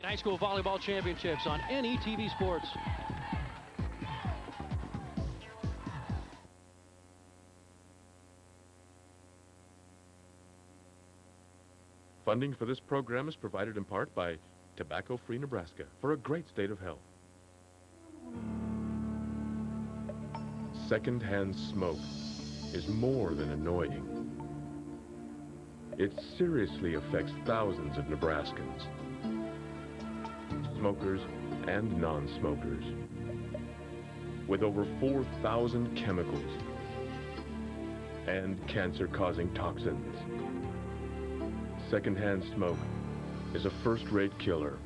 High school volleyball championships on NETV Sports. Funding for this program is provided in part by Tobacco-Free Nebraska for a great state of health. Secondhand smoke is more than annoying. It seriously affects thousands of Nebraskans, smokers and non-smokers, with over 4,000 chemicals and cancer-causing toxins. Secondhand smoke is a first-rate killer.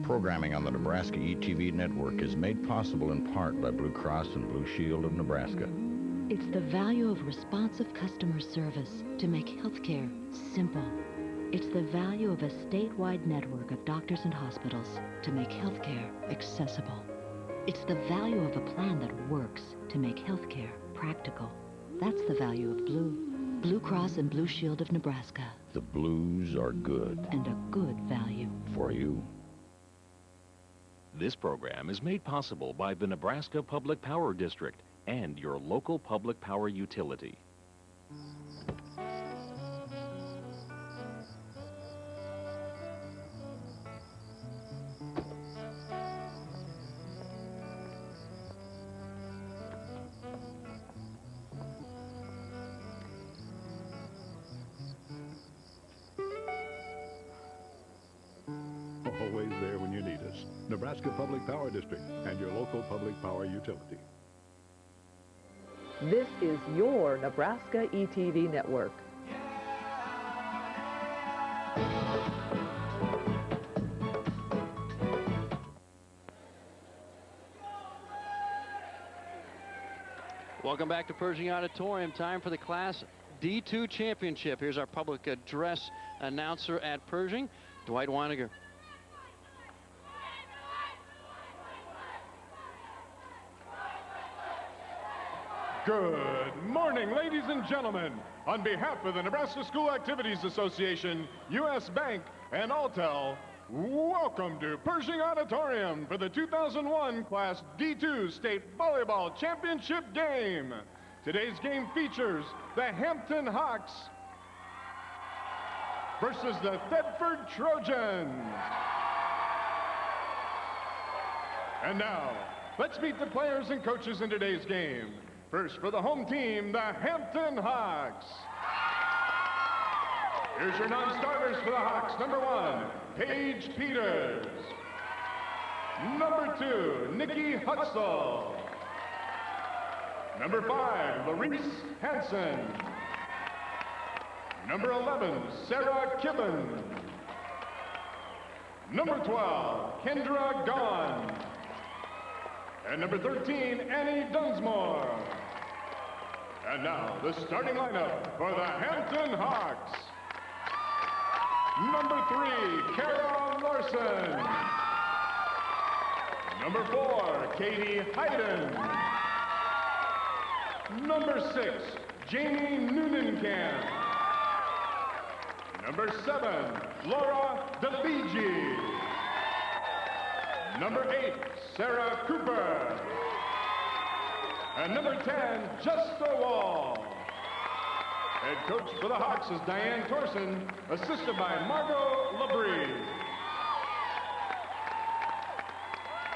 Programming on the Nebraska ETV network is made possible in part by Blue Cross and Blue Shield of Nebraska. It's the value of responsive customer service to make healthcare simple. It's the value of a statewide network of doctors and hospitals to make healthcare accessible. It's the value of a plan that works to make healthcare practical. That's the value of Blue Cross and Blue Shield of Nebraska. The Blues are good. And a good value. For you. This program is made possible by the Nebraska Public Power District and your local public power utility. Always there when you need us. Nebraska Public Power District and your local public power utility. This is your Nebraska ETV network. Welcome back to Pershing Auditorium. Time for the Class D2 Championship. Here's our public address announcer at Pershing, Dwight Weiniger. Good morning, ladies and gentlemen. On behalf of the Nebraska School Activities Association, U.S. Bank, and Altel, welcome to Pershing Auditorium for the 2001 Class D2 State Volleyball Championship game. Today's game features the Hampton Hawks versus the Thedford Trojans. And now, let's meet the players and coaches in today's game. First, for the home team, the Hampton Hawks. Here's your non-starters for the Hawks. Number 1, Paige Peters. Number 2, Nikki Hutzel. Number 5, Larice Hansen. Number 11, Sarah Kibben. Number 12, Kendra Gaughan. And number 13, Annie Dunsmore. And now, the starting lineup for the Hampton Hawks. Number 3, Kara Larson. Number 4, Katie Hayden. Number 6, Jamie Noonenkamp. Number 7, Laura DeFigi. Number 8, Sarah Cooper. And number 10, Justa Wall. Head coach for the Hawks is Diane Torson, assisted by Margot Labrie.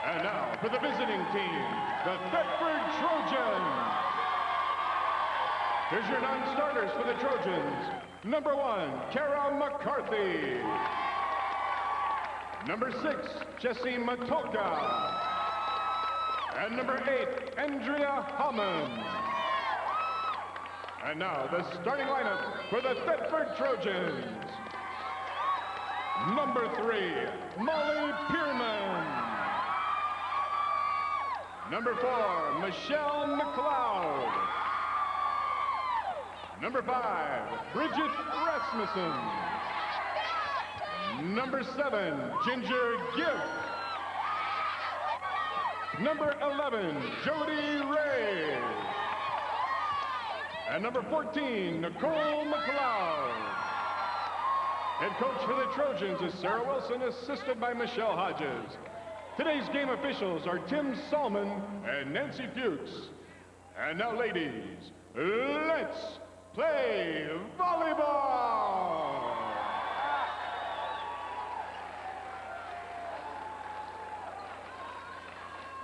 And now for the visiting team, the Thedford Trojans. Here's your non-starters for the Trojans. Number 1, Kara McCarthy. Number 6, Jessie Matoka. And number 8, Andrea Hammond. And now the starting lineup for the Thedford Trojans. Number 3, Molly Pearman. Number 4, Michelle McLeod. Number 5, Bridget Rasmussen. Number 7, Ginger Gift. Number 11, Jody Ray. And number 14, Nicole McLeod. Head coach for the Trojans is Sarah Wilson, assisted by Michelle Hodges. Today's game officials are Tim Salmon and Nancy Fuchs. And now, ladies, let's play volleyball!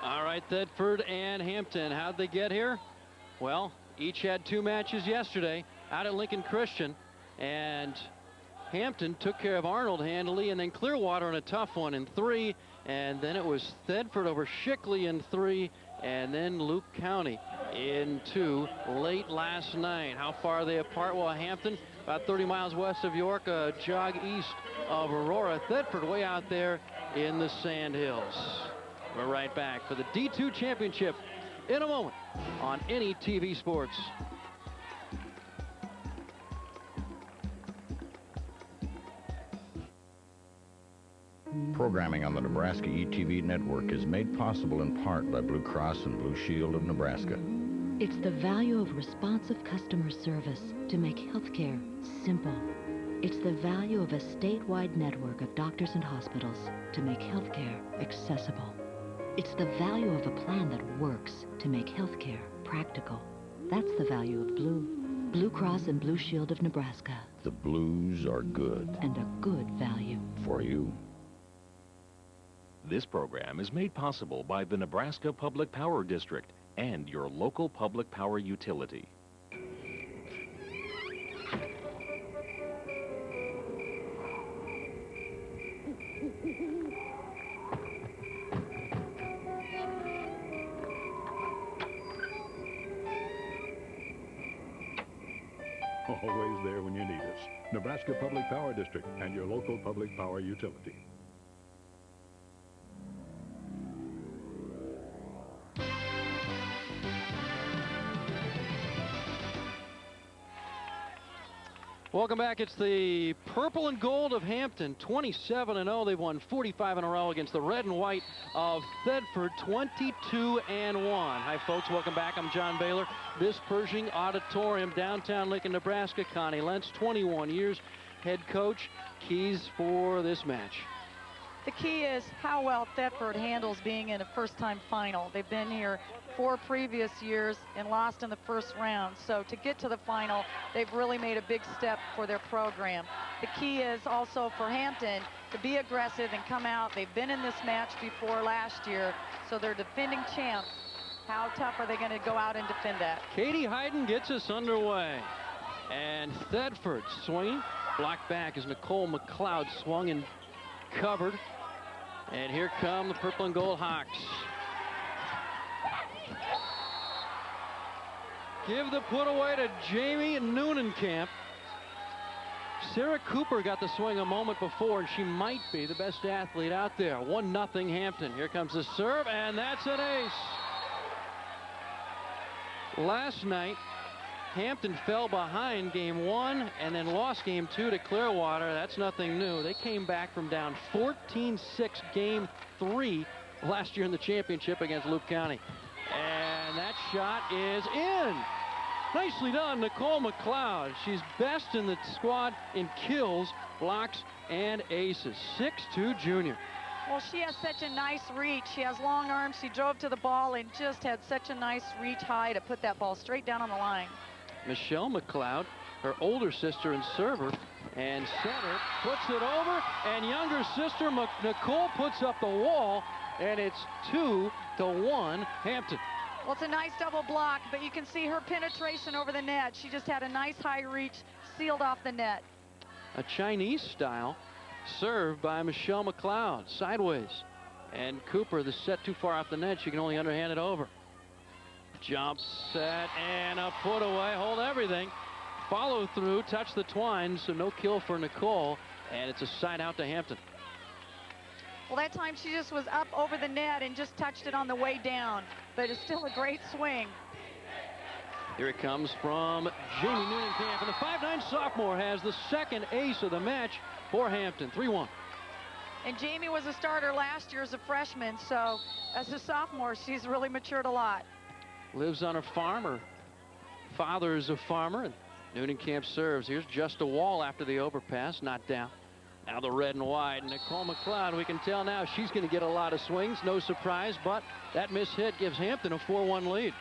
All right, Thedford and Hampton, how'd they get here? Well, each had 2 matches yesterday out at Lincoln Christian, and Hampton took care of Arnold handily, and then Clearwater in a tough one in 3, and then it was Thedford over Shickley in 3, and then Luke County in 2 late last night. How far are they apart? Well, Hampton about 30 miles west of York, a jog east of Aurora. Thedford way out there in the Sand Hills. We're right back for the D2 Championship in a moment on NETV Sports. Programming on the Nebraska ETV network is made possible in part by Blue Cross and Blue Shield of Nebraska. It's the value of responsive customer service to make healthcare simple. It's the value of a statewide network of doctors and hospitals to make healthcare accessible. It's the value of a plan that works to make healthcare practical. That's the value of Blue. Blue Cross and Blue Shield of Nebraska. The Blues are good. And a good value. For you. This program is made possible by the Nebraska Public Power District and your local public power utility. Always there when you need us. Nebraska Public Power District and your local public power utility. Welcome back. It's the purple and gold of Hampton, 27-0. They've won 45 in a row against the red and white of Thedford, 22-1. Hi, folks. Welcome back. I'm John Baylor. This Pershing Auditorium, downtown Lincoln, Nebraska. Connie Lentz, 21 years, head coach. Keys for this match. The key is how well Thedford handles being in a first-time final. They've been here 4 previous years and lost in the first round. So to get to the final, they've really made a big step for their program. The key is also for Hampton to be aggressive and come out. They've been in this match before last year, so they're defending champs. How tough are they going to go out and defend that? Katie Hayden gets us underway. And Thedford swinging. Blocked back as Nicole McLeod swung and covered. And here come the purple and gold Hawks. Give the put away to Jamie Neunenkamp. Sarah Cooper got the swing a moment before, and she might be the best athlete out there. 1-0 Hampton. Here comes the serve, and that's an ace. Last night, Hampton fell behind game 1 and then lost game 2 to Clearwater. That's nothing new. They came back from down 14-6 game 3 last year in the championship against Luke County. And that shot is in. Nicely done, Nicole McLeod. She's best in the squad in kills, blocks, and aces. 6'2" junior. Well, she has such a nice reach. She has long arms. She drove to the ball and just had such a nice reach high to put that ball straight down on the line. Michelle McLeod, her older sister and server, and center, puts it over, and younger sister Nicole puts up the wall, and it's 2-1 Hampton. Well, it's a nice double block, but you can see her penetration over the net. She just had a nice high reach, sealed off the net. A Chinese style serve by Michelle McLeod, sideways. And Cooper, the set too far off the net, she can only underhand it over. Jump, set, and a put away, hold everything. Follow through, touch the twine, so no kill for Nicole, and it's a side out to Hampton. Well, that time she just was up over the net and just touched it on the way down, but it's still a great swing. Here it comes from Jamie Neunenkamp, and the 5'9" sophomore has the second ace of the match for Hampton, 3-1. And Jamie was a starter last year as a freshman, so as a sophomore, she's really matured a lot. Lives on a farm. Her father is a farmer, and Neunenkamp serves. Here's just a wall after the overpass, not down. Now the red and white. Nicole McLeod, we can tell now she's going to get a lot of swings. No surprise, but that missed hit gives Hampton a 4-1 lead.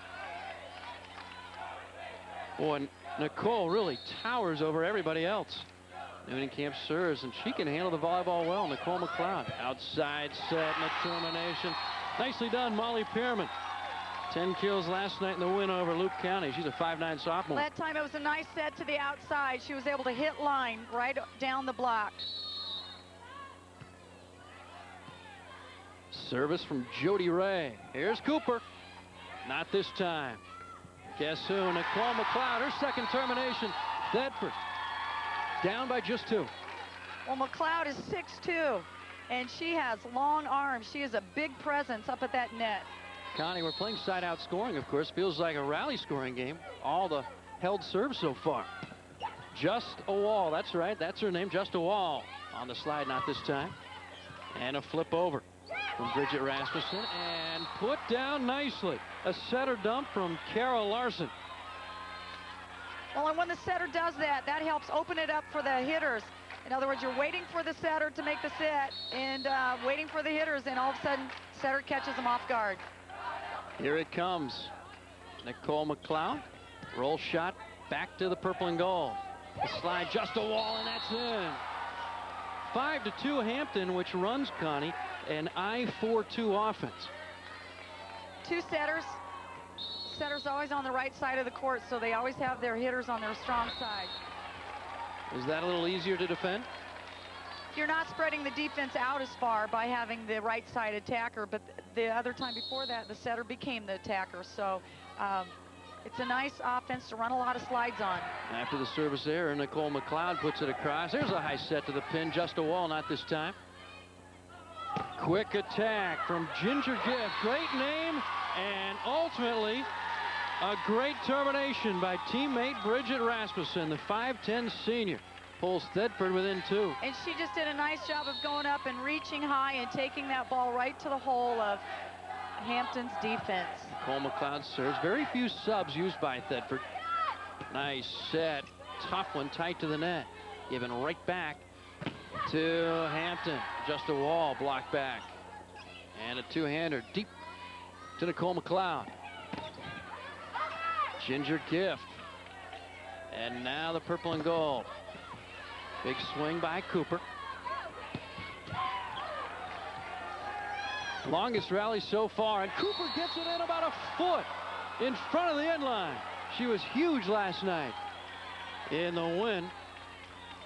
Boy, Nicole really towers over everybody else. Newnenkamp serves, and she can handle the volleyball well. Nicole McLeod. Outside set and a termination. Nicely done, Molly Pearman. 10 kills last night in the win over Luke County. She's a 5'9" sophomore. That time it was a nice set to the outside. She was able to hit line right down the block. Service from Jody Ray. Here's Cooper. Not this time. Guess who? Nicole McLeod, her second termination. Thedford down by just 2. Well, McLeod is 6'2", and she has long arms. She is a big presence up at that net. Connie, we're playing side-out scoring, of course. Feels like a rally scoring game. All the held serves so far. Just a Wall. That's right. That's her name. Just a Wall. On the slide, not this time. And a flip over from Bridget Rasmussen. And put down nicely. A setter dump from Carol Larson. Well, and when the setter does that, that helps open it up for the hitters. In other words, you're waiting for the setter to make the set and waiting for the hitters, and all of a sudden, setter catches them off guard. Here it comes. Nicole McLeod. Roll shot back to the purple and gold. The slide, Just a Wall, and that's in. 5-2 Hampton, which runs, Connie, an I-4-2 offense. 2 setters. Setters always on the right side of the court, so they always have their hitters on their strong side. Is that a little easier to defend? You're not spreading the defense out as far by having the right side attacker, but the other time before that, the setter became the attacker. So it's a nice offense to run a lot of slides on. After the service error, Nicole McLeod puts it across. There's a high set to the pin. Just a Wall, not this time. Quick attack from Ginger Gift. Great name, and ultimately a great termination by teammate Bridget Rasmussen, the 5'10" senior. Pulls Thedford within 2. And she just did a nice job of going up and reaching high and taking that ball right to the hole of Hampton's defense. Nicole McLeod serves. Very few subs used by Thedford. Nice set. Tough one, tight to the net. Given right back to Hampton. Just a Wall, blocked back. And a two-hander deep to Nicole McLeod. Ginger Gift. And now the purple and gold. Big swing by Cooper. Longest rally so far, and Cooper gets it in about a foot in front of the end line. She was huge last night in the win.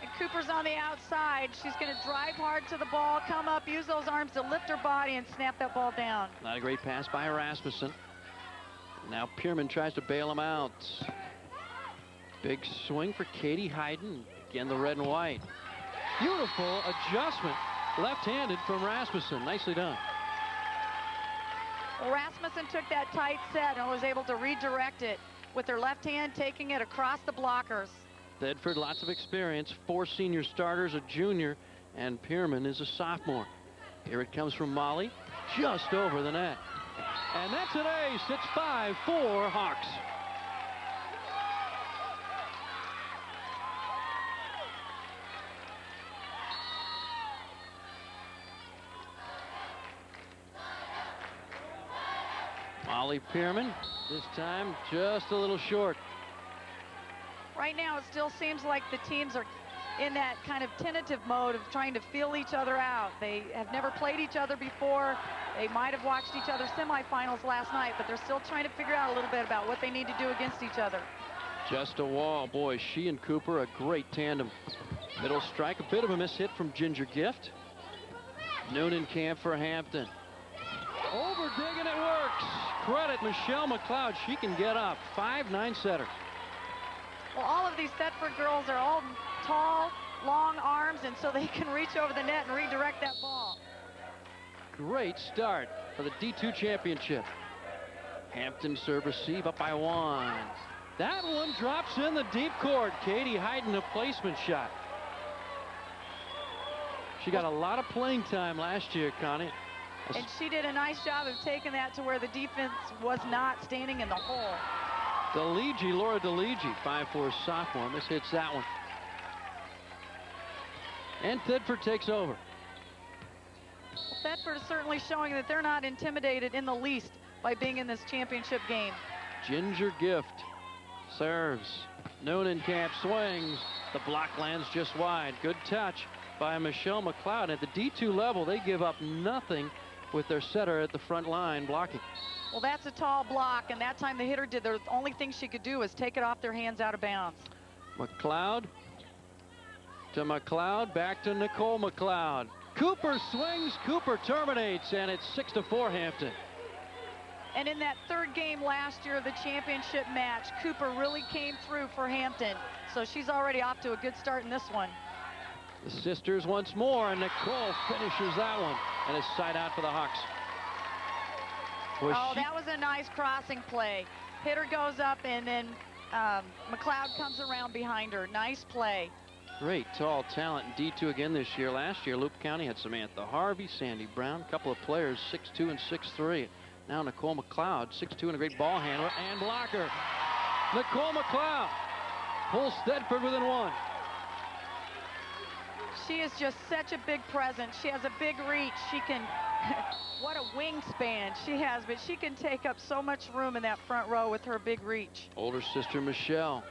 And Cooper's on the outside. She's going to drive hard to the ball, come up, use those arms to lift her body and snap that ball down. Not a great pass by Rasmussen. Now Pearman tries to bail him out. Big swing for Katie Hayden. Again, the red and white. Beautiful adjustment, left-handed from Rasmussen. Nicely done. Well, Rasmussen took that tight set and was able to redirect it with her left hand, taking it across the blockers. Thedford, lots of experience. 4 senior starters, a junior, and Pearman is a sophomore. Here it comes from Molly, just over the net. And that's an ace. It's 5-4 Hawks. Molly Pearman, this time just a little short. Right now, it still seems like the teams are in that kind of tentative mode of trying to feel each other out. They have never played each other before. They might have watched each other's semifinals last night, but they're still trying to figure out a little bit about what they need to do against each other. Just a Wall. Boy, she and Cooper, a great tandem. Middle strike, a bit of a miss hit from Ginger Gift. Newnenkamp for Hampton. Over digging, it works. Credit Michelle McLeod. She can get up. 5'9" setter. Well, all of these Thetford girls are all tall, long arms, and so they can reach over the net and redirect that ball. Great start for the D2 championship. Hampton serve receive up by 1. That one drops in the deep court. Katie Hayden, a placement shot. She got a lot of playing time last year, Connie. And she did a nice job of taking that to where the defense was not standing in the hole. DeLigi, Laura DeLigi, 5'4" sophomore. Miss hits that one. And Thedford takes over. Thedford is certainly showing that they're not intimidated in the least by being in this championship game. Ginger Gift serves. Noonan-Camp swings. The block lands just wide. Good touch by Michelle McLeod. At the D2 level, they give up nothing with their setter at the front line blocking. Well, that's a tall block, and that time the hitter did. The only thing she could do was take it off their hands out of bounds. McLeod to McLeod, back to Nicole McLeod. Cooper swings, Cooper terminates, and it's 6-4 Hampton. And in that third game last year of the championship match, Cooper really came through for Hampton. So she's already off to a good start in this one. The sisters once more, and Nicole finishes that one. And a side out for the Hawks. That was a nice crossing play. Hitter goes up, and then McLeod comes around behind her. Nice play. Great tall talent in D2 again this year. Last year, Loop County had Samantha Harvey, Sandy Brown, a couple of players, 6'2" and 6'3". Now Nicole McLeod, 6'2" and a great ball handler and blocker. Nicole McLeod pulls Thedford within one. She is just such a big presence. She has a big reach. She can, what a wingspan she has, but she can take up so much room in that front row with her big reach. Older sister Michelle.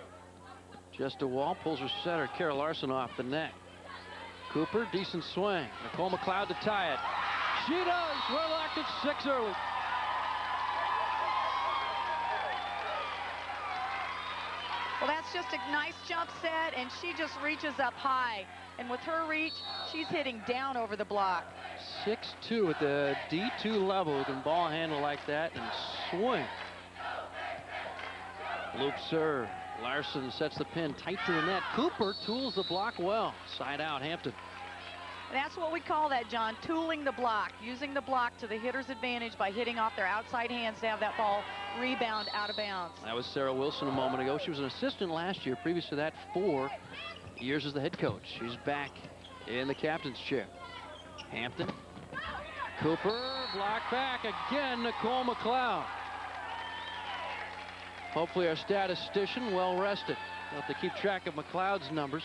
Just a wall, pulls her setter, Kara Larson, off the net. Cooper, decent swing. Nicole McLeod to tie it. She does. We're locked at 6 early. Well, that's just a nice jump set, and she just reaches up high. And with her reach, she's hitting down over the block. 6'2" at the D2 level, who can ball handle like that and swing. Loop serve. Larson sets the pin tight to the net. Cooper tools the block well. Side out, Hampton. And that's what we call that, John, tooling the block, using the block to the hitter's advantage by hitting off their outside hands to have that ball rebound out of bounds. That was Sarah Wilson a moment ago. She was an assistant last year. Previous to that, 4 years as the head coach. She's back in the captain's chair. Hampton. Cooper, block back again, Nicole McLeod. Hopefully our statistician well rested. They'll have to keep track of McLeod's numbers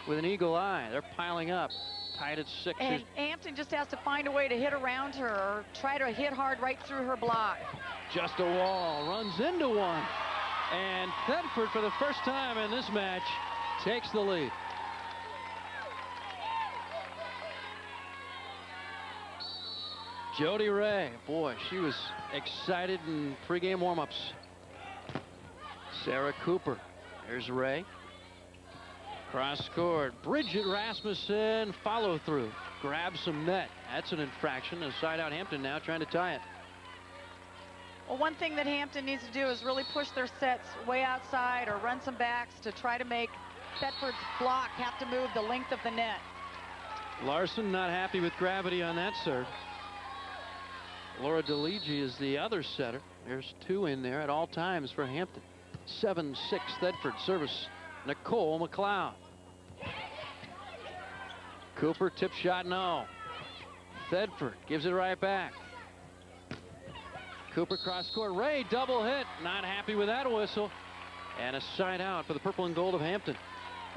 with an eagle eye. They're piling up. Tied at 6. And Hampton just has to find a way to hit around her or try to hit hard right through her block. Just a wall, runs into one. And Thedford, for the first time in this match, takes the lead. Jody Ray, boy, she was excited in pregame warm-ups. Sarah Cooper, there's Ray. Cross scored. Bridget Rasmussen follow through. Grabs some net. That's an infraction. A side out Hampton now trying to tie it. Well, one thing that Hampton needs to do is really push their sets way outside or run some backs to try to make Thedford's block have to move the length of the net. Larson not happy with gravity on that serve. Laura DeLigi is the other setter. There's 2 in there at all times for Hampton. 7-6 Thedford service. Nicole McLeod. Cooper tip shot, no. Thedford gives it right back. Cooper cross court. Ray double hit. Not happy with that whistle. And a side out for the purple and gold of Hampton.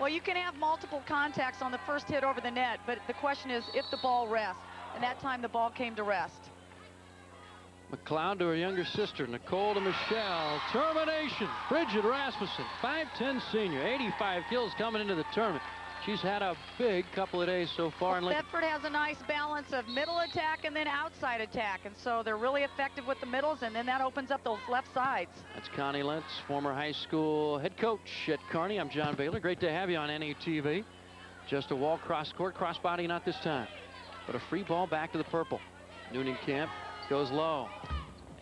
Well, you can have multiple contacts on the first hit over the net, but the question is if the ball rests. And that time the ball came to rest. McLeod to her younger sister, Nicole to Michelle. Termination. Bridget Rasmussen, 5'10" senior, 85 kills coming into the tournament. She's had a big couple of days so far. Well, Thedford has a nice balance of middle attack and then outside attack. And so they're really effective with the middles, and then that opens up those left sides. That's Connie Lentz, former high school head coach at Kearney. I'm John Baylor. Great to have you on NETV. Just a wall cross court, cross body not this time. But a free ball back to the purple. Noonan-Camp goes low.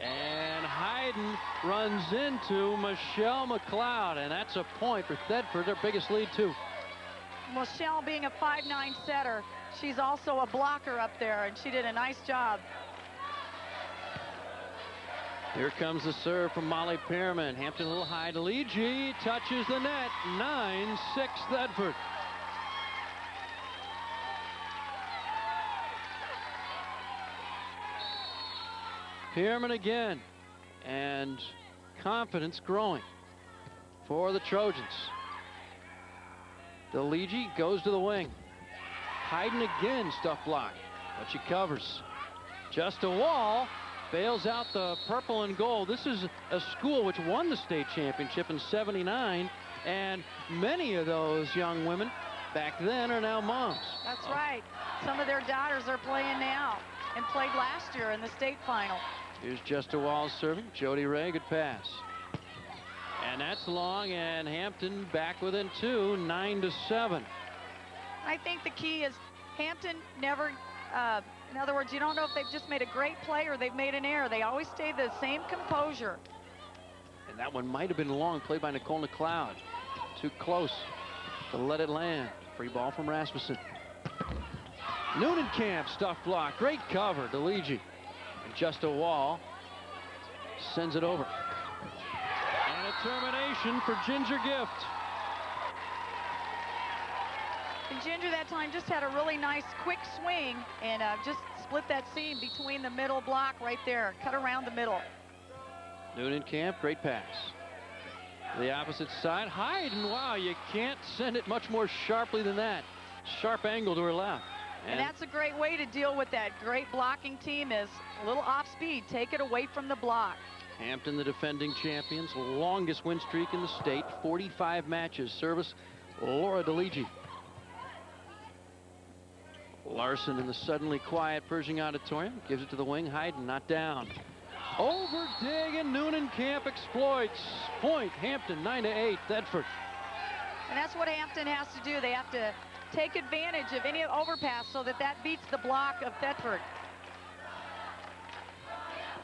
And Hayden runs into Michelle McLeod, and that's a point for Thedford, their biggest lead too. Michelle being a 5'9" setter, she's also a blocker up there, and she did a nice job. Here comes the serve from Molly Pearman. Hampton a little high to DeLigi, touches the net. 9-6 Thedford. Pearman again, and confidence growing for the Trojans. DeLigi goes to the wing. Hayden again, stuff block, but she covers. Just a wall. Bails out the purple and gold. This is a school which won the state championship in '79, and many of those young women back then are now moms. That's right. Some of their daughters are playing now and played last year in the state final. Here's Just a Wall serving. Jody Ray, good pass. And that's long, and Hampton back within 2, 9-7. I think the key is Hampton never, in other words, you don't know if they've just made a great play or they've made an error. They always stay the same composure. And that one might have been long, played by Nicole McLeod. Too close to let it land. Free ball from Rasmussen. Newnenkamp, stuff block. Great cover, DeLigi. And Just a Wall sends it over. And a termination for Ginger Gift. And Ginger that time just had a really nice quick swing and just split that seam between the middle block right there. Cut around the middle. Newnenkamp, great pass. The opposite side, Hayden, wow, you can't send it much more sharply than that. Sharp angle to her left. And that's a great way to deal with that great blocking team is a little off speed. Take it away from the block. Hampton, the defending champions, longest win streak in the state, 45 matches. Service, Laura DeLigi. Larson in the suddenly quiet Pershing Auditorium gives it to the wing. Hayden not down. Over dig and Newnenkamp exploits. Point Hampton 9-8 Thetford. And that's what Hampton has to do. They have to take advantage of any overpass so that beats the block of Thetford.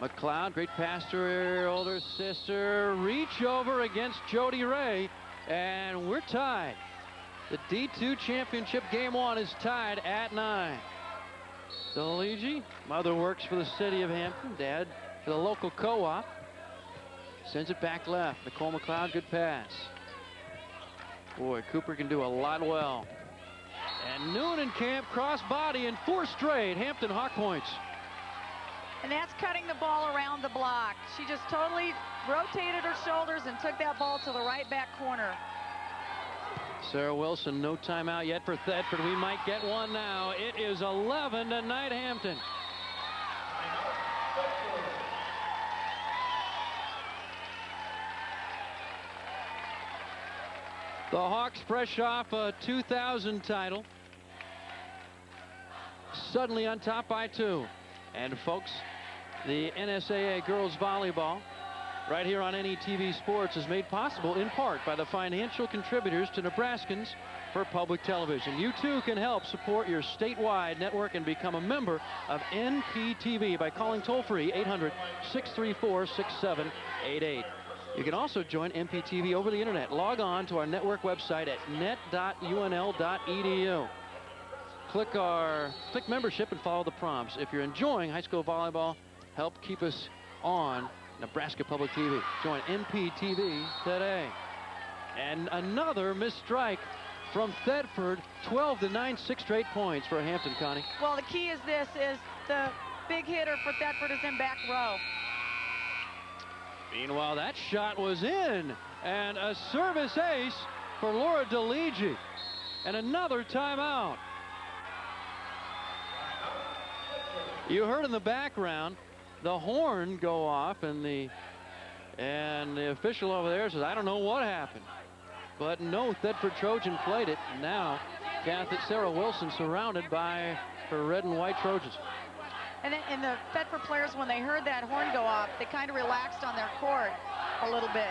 McLeod, great pass to her older sister. Reach over against Jody Ray, and we're tied. The D2 championship game 1 is tied at 9. DeLigi, mother works for the city of Hampton, dad for the local co-op. Sends it back left. Nicole McLeod, good pass. Boy, Cooper can do a lot well. And Newnenkamp cross body in 4 straight. Hampton Hawk points. And that's cutting the ball around the block. She just totally rotated her shoulders and took that ball to the right back corner. Sarah Wilson, no timeout yet for Thetford. We might get one now. It is 11-9 Hampton. The Hawks, fresh off a 2000 title, suddenly on top by 2. And folks, the NSAA girls volleyball right here on NETV Sports is made possible in part by the financial contributors to Nebraskans for Public Television. You too can help support your statewide network and become a member of NPTV by calling toll-free 800-634-6788. You can also join NPTV over the internet. Log on to our network website at net.unl.edu. Click membership and follow the prompts. If you're enjoying high school volleyball, help keep us on Nebraska Public TV. Join NPTV today. And another missed strike from Thetford. 12-9, 6 straight points for Hampton, Connie. Well, the key is this, is the big hitter for Thetford is in back row. Meanwhile, that shot was in, and a service ace for Laura DeLigi. And another timeout. You heard in the background the horn go off, and the official over there says, I don't know what happened. But no, Thetford Trojan played it. Now, Sarah Wilson surrounded by her red and white Trojans. And the Thetford players, when they heard that horn go off, they kind of relaxed on their court a little bit.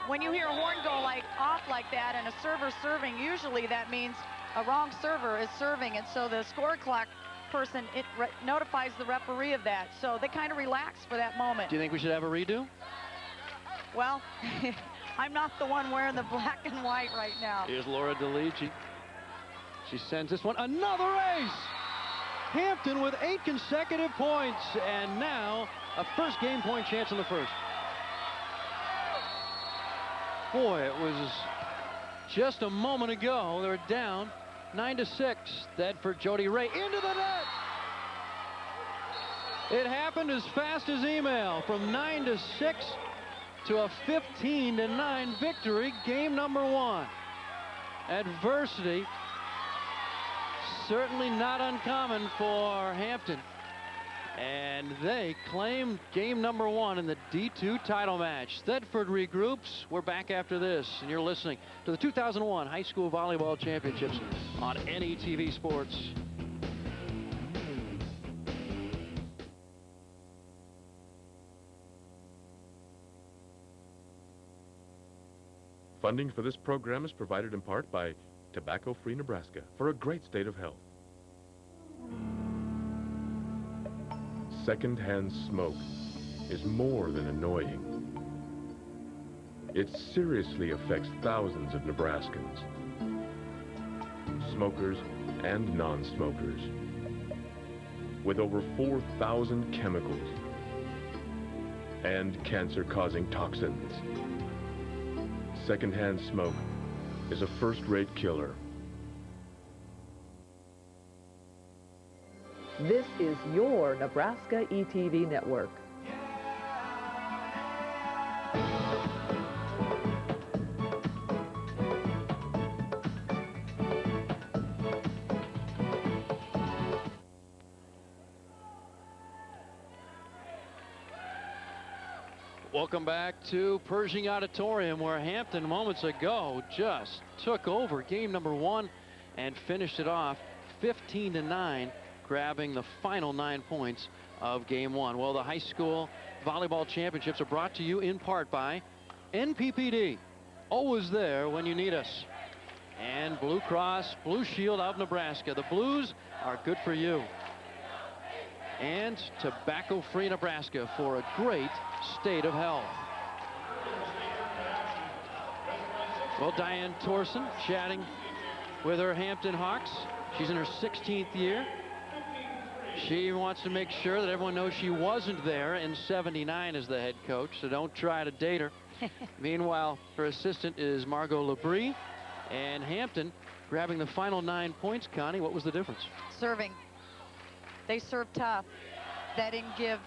When you hear a horn go off like that and a server serving, usually that means a wrong server is serving, and so the score clock person notifies the referee of that. So they kind of relaxed for that moment. Do you think we should have a redo? Well, I'm not the one wearing the black and white right now. Here's Laura DeLigi. She sends this one. Another ace! Hampton with 8 consecutive points, and now a first game point chance in the first. Boy, it was just a moment ago. They're down 9-6. Thetford, Jody Ray into the net. It happened as fast as email, from 9-6 to a 15-9 victory, game number 1. Adversity certainly not uncommon for Hampton. And they claim game number 1 in the D2 title match. Thedford regroups. We're back after this, and you're listening to the 2001 High School Volleyball Championships on NETV Sports. Funding for this program is provided in part by Tobacco-Free Nebraska for a great state of health. Secondhand smoke is more than annoying. It seriously affects thousands of Nebraskans, smokers and non-smokers, with over 4,000 chemicals and cancer-causing toxins. Secondhand smoke is a first-rate killer. This is your Nebraska ETV network. Welcome back to Pershing Auditorium, where Hampton moments ago just took over game number 1 and finished it off 15-9, grabbing the final 9 points of game 1. Well, the high school volleyball championships are brought to you in part by NPPD, always there when you need us, and Blue Cross Blue Shield of Nebraska. The Blues are good for you. And Tobacco-Free Nebraska for a great state of health. Well, Diane Torsen chatting with her Hampton Hawks. She's in her 16th year. She wants to make sure that everyone knows she wasn't there in '79 as the head coach, so don't try to date her. Meanwhile, her assistant is Margot Labrie, and Hampton grabbing the final 9 points. Connie, what was the difference? Serving. They served tough. That didn't give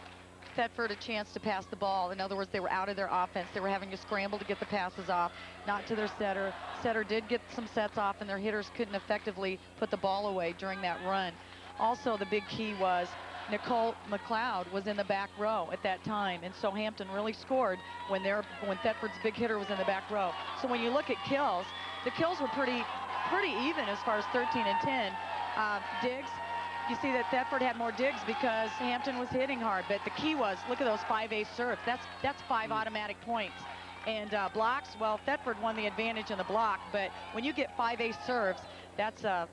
Thetford a chance to pass the ball. In other words, they were out of their offense. They were having to scramble to get the passes off, not to their setter. Setter did get some sets off, and their hitters couldn't effectively put the ball away during that run. Also, the big key was Nicole McLeod was in the back row at that time, and so Hampton really scored when Thetford's big hitter was in the back row. So when you look at kills, the kills were pretty even as far as 13 and 10. Digs, you see that Thetford had more digs because Hampton was hitting hard, but the key was, look at those 5 ace serves. That's 5 automatic points. And blocks, well, Thetford won the advantage in the block, but when you get 5 ace serves, that's the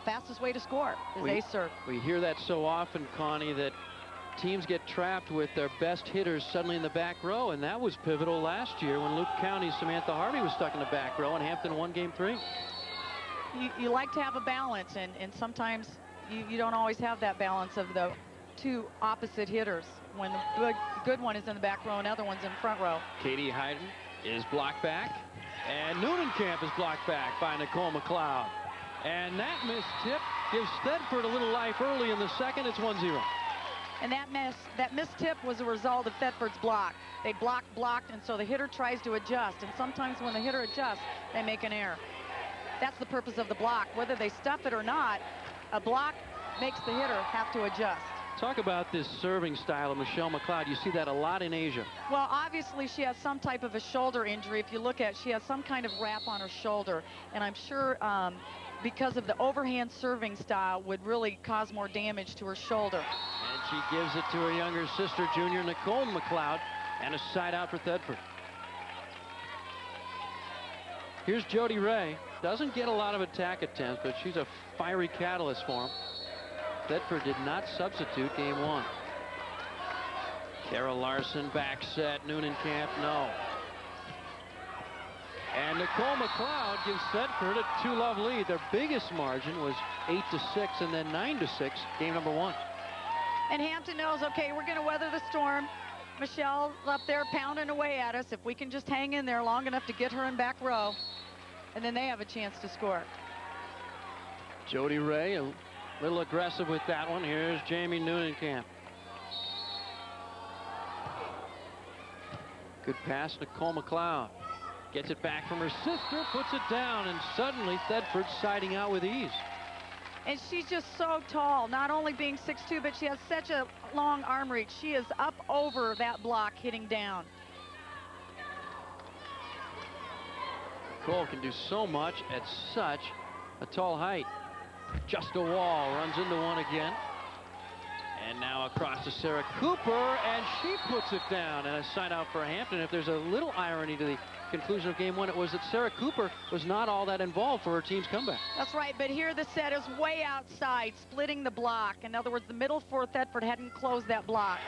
fastest way to score is ace serve. We hear that so often, Connie, that teams get trapped with their best hitters suddenly in the back row, and that was pivotal last year when Luke County's Samantha Harvey was stuck in the back row and Hampton won game 3. You like to have a balance, and sometimes you don't always have that balance of the 2 opposite hitters when the good one is in the back row and the other one's in front row. Katie Hayden is blocked back, and Newnenkamp is blocked back by Nicole McLeod. And that missed tip gives Thedford a little life early in the second. It's 1-0. And that missed tip was a result of Thetford's block. They blocked, and so the hitter tries to adjust. And sometimes when the hitter adjusts, they make an error. That's the purpose of the block. Whether they stuff it or not, a block makes the hitter have to adjust. Talk about this serving style of Michelle McLeod. You see that a lot in Asia. Well, obviously she has some type of a shoulder injury. If you look at, she has some kind of wrap on her shoulder, and I'm sure because of the overhand serving style would really cause more damage to her shoulder. And she gives it to her younger sister, junior Nicole McLeod, and a side out for Thedford. Here's Jody Ray. Doesn't get a lot of attack attempts, but she's a fiery catalyst for him. Thedford did not substitute game 1. Carol Larson back set. Newnenkamp, no. And Nicole McLeod gives Thedford a 2-love lead. Their biggest margin was 8-6 and then 9-6, game number 1. And Hampton knows, okay, we're going to weather the storm. Michelle's up there pounding away at us. If we can just hang in there long enough to get her in back row, and then they have a chance to score. Jody Ray a little aggressive with that one. Here's Jamie Newnenkamp. Good pass, Nicole McLeod. Gets it back from her sister, puts it down, and suddenly Thedford's siding out with ease. And she's just so tall, not only being 6'2", but she has such a long arm reach. She is up over that block, hitting down. Cole can do so much at such a tall height. Just a wall, runs into one again. And now across to Sarah Cooper, and she puts it down. And a side out for Hampton. If there's a little irony to the conclusion of game one, it was that Sarah Cooper was not all that involved for her team's comeback. That's right, but here the set is way outside, splitting the block. In other words, the middle for Thetford hadn't closed that block.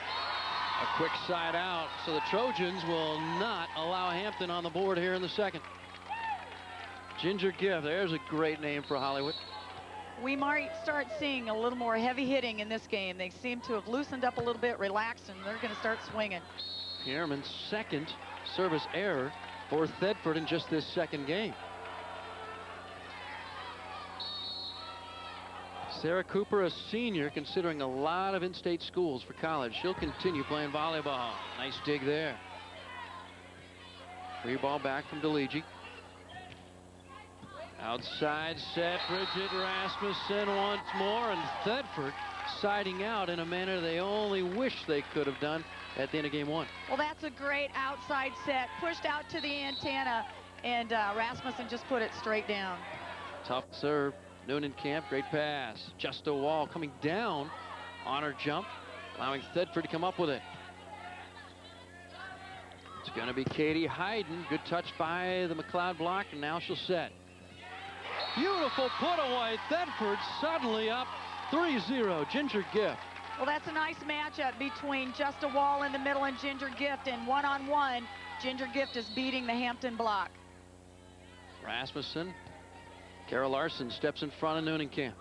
A quick side out, so the Trojans will not allow Hampton on the board here in the second. Ginger Gift, there's a great name for Hollywood. We might start seeing a little more heavy hitting in this game. They seem to have loosened up a little bit, relaxed, and they're going to start swinging. Pierman's second service error for Thetford in just this second game. Sarah Cooper, a senior, considering a lot of in-state schools for college. She'll continue playing volleyball. Nice dig there. Free ball back from DeLigi. Outside set, Bridget Rasmussen once more, and Thetford siding out in a manner they only wish they could have done at the end of game one. Well, that's a great outside set, pushed out to the antenna, and Rasmussen just put it straight down. Tough serve, Noonan Camp, great pass. Just a wall coming down on her jump, allowing Thetford to come up with it. It's going to be Katie Hayden, good touch by the McLeod block, and now she'll set. Beautiful put away. Thetford suddenly up 3-0. Ginger Gift. Well, that's a nice matchup between Just a Wall in the middle and Ginger Gift. And one-on-one, Ginger Gift is beating the Hampton block. Rasmussen. Kara Larson steps in front of Noonan Camp.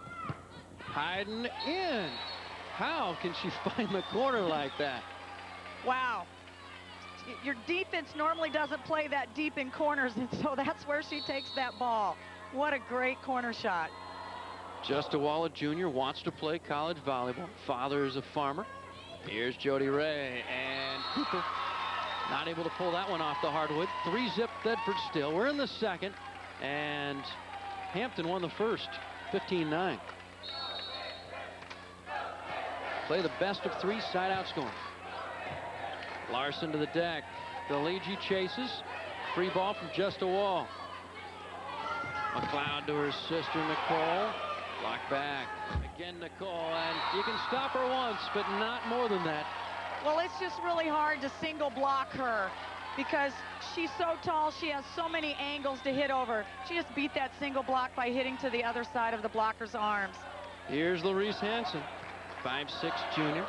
Hayden in. How can she find the corner like that? Wow. Your defense normally doesn't play that deep in corners, and so that's where she takes that ball. What a great corner shot. Just a Walla Jr. wants to play college volleyball. Father is a farmer. Here's Jody Ray, and Cooper not able to pull that one off the hardwood. 3-zip Thetford still. We're in the second, and Hampton won the first, 15-9. Play the best of three, side out scoring. Larson to the deck. DeLigi chases. Free ball from Just a Wall. McLeod to her sister Nicole. Block back. Again Nicole, and you can stop her once, but not more than that. Well, it's just really hard to single block her because she's so tall. She has so many angles to hit over. She just beat that single block by hitting to the other side of the blocker's arms. Here's Larice Hansen, 5'6" junior,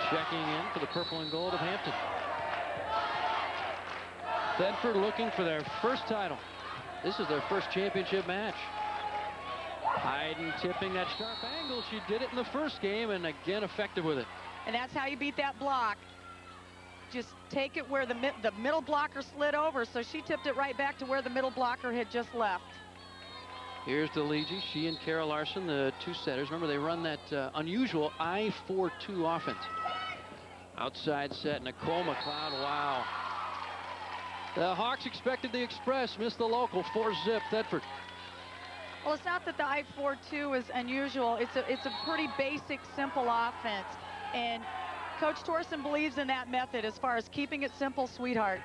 checking in for the purple and gold of Hampton. Thetford looking for their first title. This is their first championship match. Hayden tipping that sharp angle. She did it in the first game, and again effective with it. And that's how you beat that block. Just take it where the middle blocker slid over, so she tipped it right back to where the middle blocker had just left. Here's DeLigi. She and Kara Larson, the two setters. Remember, they run that unusual I-4-2 offense. Outside set, Nicole McLeod. Wow. The Hawks expected the express, missed the local. 4-zip Thetford. Well, it's not that the I-4-2 is unusual. It's a pretty basic, simple offense. And Coach Torsen believes in that method as far as keeping it simple, sweetheart.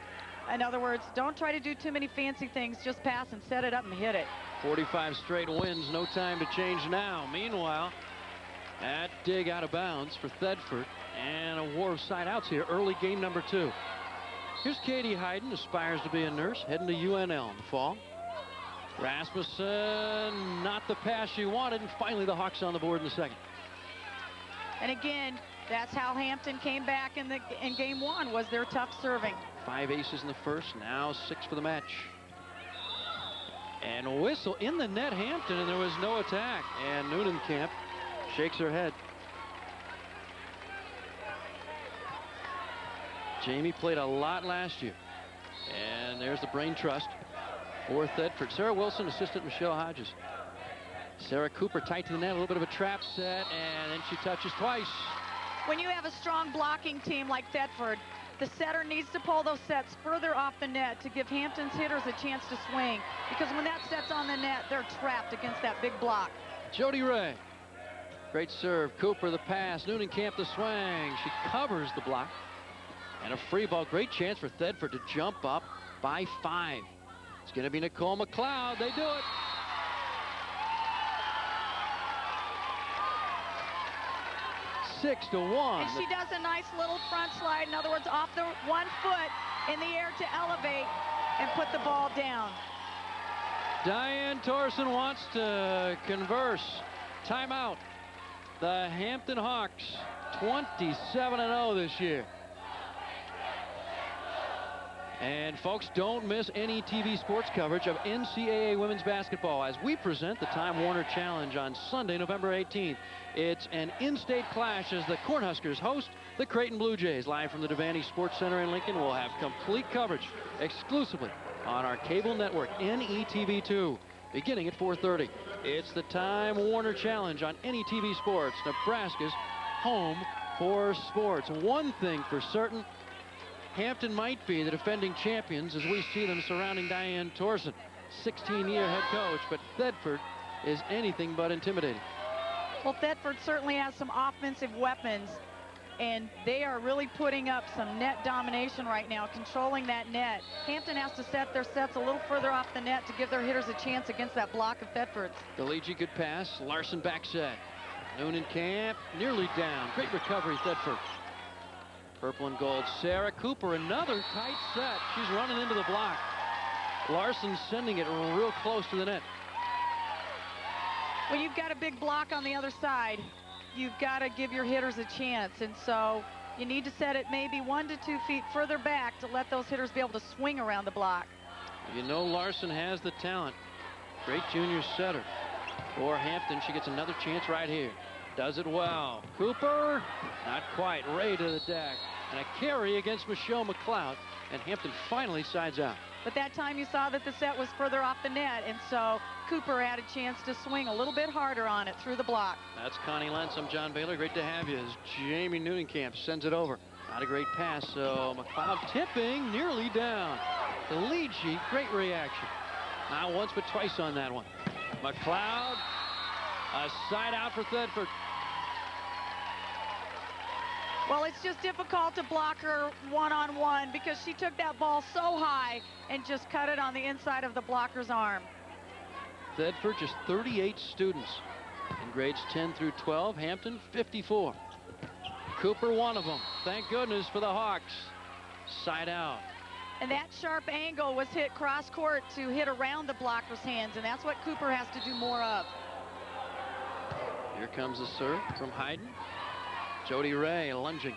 In other words, don't try to do too many fancy things. Just pass and set it up and hit it. 45 straight wins. No time to change now. Meanwhile, that dig out of bounds for Thetford. And a war of side outs here. Early game number 2. Here's Katie Hayden, aspires to be a nurse, heading to UNL in the fall. Rasmussen, not the pass she wanted, and finally the Hawks on the board in the second. And again, that's how Hampton came back in game one, was their tough serving. 5 aces in the first, now 6 for the match. And a whistle in the net, Hampton, and there was no attack. And Noonan Camp shakes her head. Jamie played a lot last year. And there's the brain trust for Thetford. Sarah Wilson, assistant Michelle Hodges. Sarah Cooper tight to the net, a little bit of a trap set, and then she touches twice. When you have a strong blocking team like Thetford, the setter needs to pull those sets further off the net to give Hampton's hitters a chance to swing. Because when that set's on the net, they're trapped against that big block. Jody Ray. Great serve. Cooper the pass. Newnenkamp the swing. She covers the block. And a free ball. Great chance for Thedford to jump up by 5. It's going to be Nicole McLeod. They do it. Six to 1. And she does a nice little front slide. In other words, off the 1 foot in the air to elevate and put the ball down. Diane Torsen wants to converse. Timeout. The Hampton Hawks 27-0 this year. And folks, don't miss any TV sports coverage of NCAA women's basketball as we present the Time Warner Challenge on Sunday, November 18th. It's an in-state clash as the Cornhuskers host the Creighton Blue Jays. Live from the Devaney Sports Center in Lincoln, we'll have complete coverage exclusively on our cable network, NETV2, beginning at 4:30. It's the Time Warner Challenge on NETV Sports, Nebraska's home for sports. One thing for certain, Hampton might be the defending champions as we see them surrounding Diane Torsen, 16-year head coach, but Thedford is anything but intimidating. Well, Thedford certainly has some offensive weapons, and they are really putting up some net domination right now, controlling that net. Hampton has to set their sets a little further off the net to give their hitters a chance against that block of Thedford's. DeLigi good pass. Larson back set. Newnenkamp nearly down. Great recovery, Thedford. Purple and gold. Sarah Cooper, another tight set. She's running into the block. Larson sending it real close to the net. When you've got a big block on the other side, you've got to give your hitters a chance, and so you need to set it maybe 1 to 2 feet further back to let those hitters be able to swing around the block. You know Larson has the talent. Great junior setter. For Hampton, she gets another chance right here. Does it well. Cooper, not quite. Ray to the deck. And a carry against Michelle McLeod, and Hampton finally sides out. But that time you saw that the set was further off the net, and so Cooper had a chance to swing a little bit harder on it through the block. That's Connie Lentz. I'm John Baylor. Great to have you as Jamie Newnenkamp sends it over. Not a great pass, so McLeod tipping, nearly down. DeLigi, great reaction. Not once, but twice on that one. McLeod, a side out for Thedford. Well, it's just difficult to block her one-on-one because she took that ball so high and just cut it on the inside of the blocker's arm. Thedford just 38 students in grades 10 through 12. Hampton 54. Cooper one of them. Thank goodness for the Hawks. Side out. And that sharp angle was hit cross court to hit around the blocker's hands, and that's what Cooper has to do more of. Here comes the serve from Hayden. Jody Ray lunging.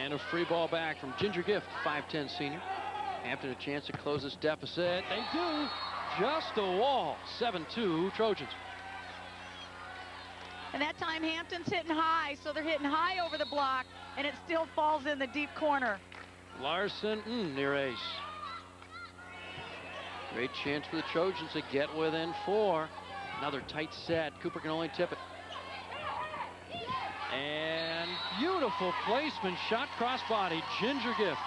And a free ball back from Ginger Gift, 5'10" senior. Hampton a chance to close this deficit. They do. Just a wall. 7-2 Trojans. And that time Hampton's hitting high, so they're hitting high over the block, and it still falls in the deep corner. Larson, near ace. Great chance for the Trojans to get within 4. Another tight set. Cooper can only tip it. And beautiful placement, shot crossbody, Ginger Gift.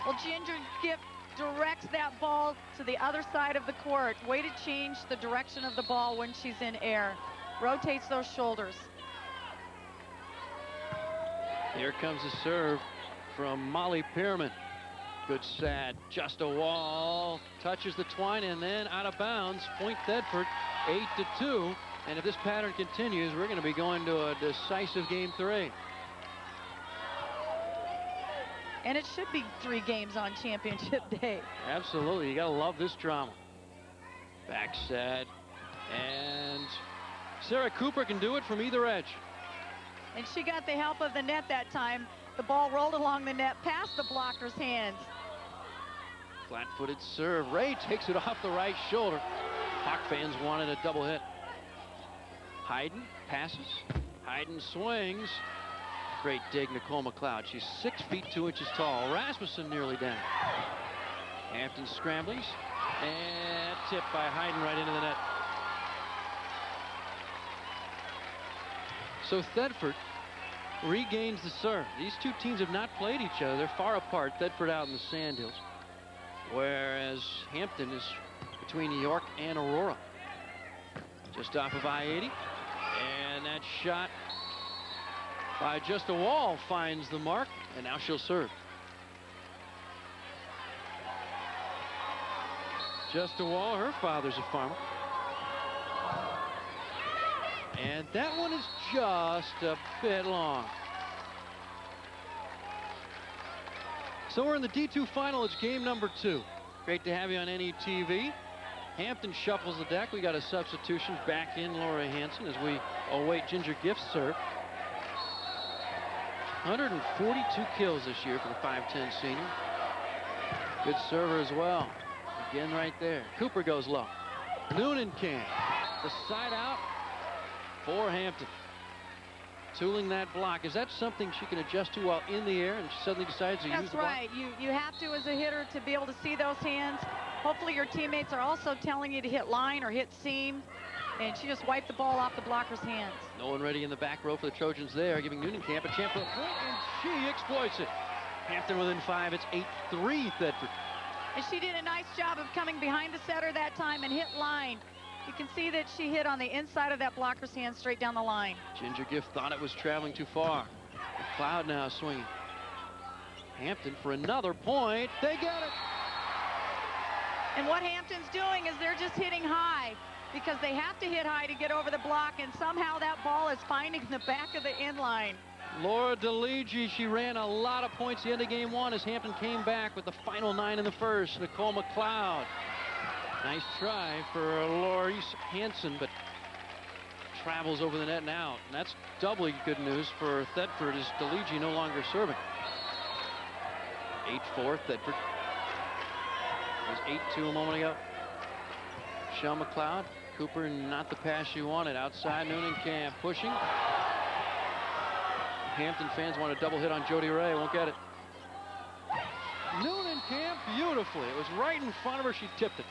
Well, Ginger Gift directs that ball to the other side of the court. Way to change the direction of the ball when she's in air. Rotates those shoulders. Here comes the serve from Molly Pearman. Good set, just a wall, touches the twine and then out of bounds. Point Thedford, 8-2. And if this pattern continues, we're going to be going to a decisive game 3. And it should be 3 games on championship day. Absolutely, you got to love this drama. Back set, and Sarah Cooper can do it from either edge. And she got the help of the net that time. The ball rolled along the net past the blocker's hands. Flat-footed serve. Ray takes it off the right shoulder. Hawk fans wanted a double hit. Hayden passes. Hayden swings. Great dig, Nicole McLeod. She's 6 feet 2 inches tall. Rasmussen nearly down. Hampton scramblings. And tipped by Hayden right into the net. So Thedford regains the serve. These two teams have not played each other. They're far apart. Thedford out in the Sandhills, whereas Hampton is between York and Aurora. Just off of I-80. And that shot by Just a Wall finds the mark, and now she'll serve. Just a Wall, her father's a farmer. And that one is just a bit long. So we're in the D2 final. It's game number 2. Great to have you on NETV. Hampton shuffles the deck. We got a substitution back in Laura Hanson as we await Ginger Gift's serve. 142 kills this year for the 5'10 senior. Good server as well. Again right there. Cooper goes low. Noonan can. The side out for Hampton. Tooling that block. Is that something she can adjust to while in the air and she suddenly decides to use the block? That's right. You have to, as a hitter, to be able to see those hands. Hopefully your teammates are also telling you to hit line or hit seam. And she just wiped the ball off the blocker's hands. No one ready in the back row for the Trojans there, giving Noonan Camp a chance for a point, and she exploits it. Hampton within 5. It's 8-3 Thedford. And she did a nice job of coming behind the setter that time and hit line. You can see that she hit on the inside of that blocker's hand straight down the line. Ginger Gift thought it was traveling too far. McLeod now swinging. Hampton for another point. They get it. And what Hampton's doing is they're just hitting high because they have to hit high to get over the block, and somehow that ball is finding the back of the inline. Laura DeLigi, she ran a lot of points the end of game 1 as Hampton came back with the final 9 in the first. Nicole McLeod. Nice try for Laurice Hanson, but travels over the net and out. And that's doubly good news for Thedford as DeLigi no longer serving. 8-4 Thedford. It was 8-2 a moment ago. Michelle McLeod. Cooper, not the pass she wanted. Outside, Noonan Camp pushing. Hampton fans want a double hit on Jody Ray. Won't get it. Noonan Camp beautifully. It was right in front of her. She tipped it.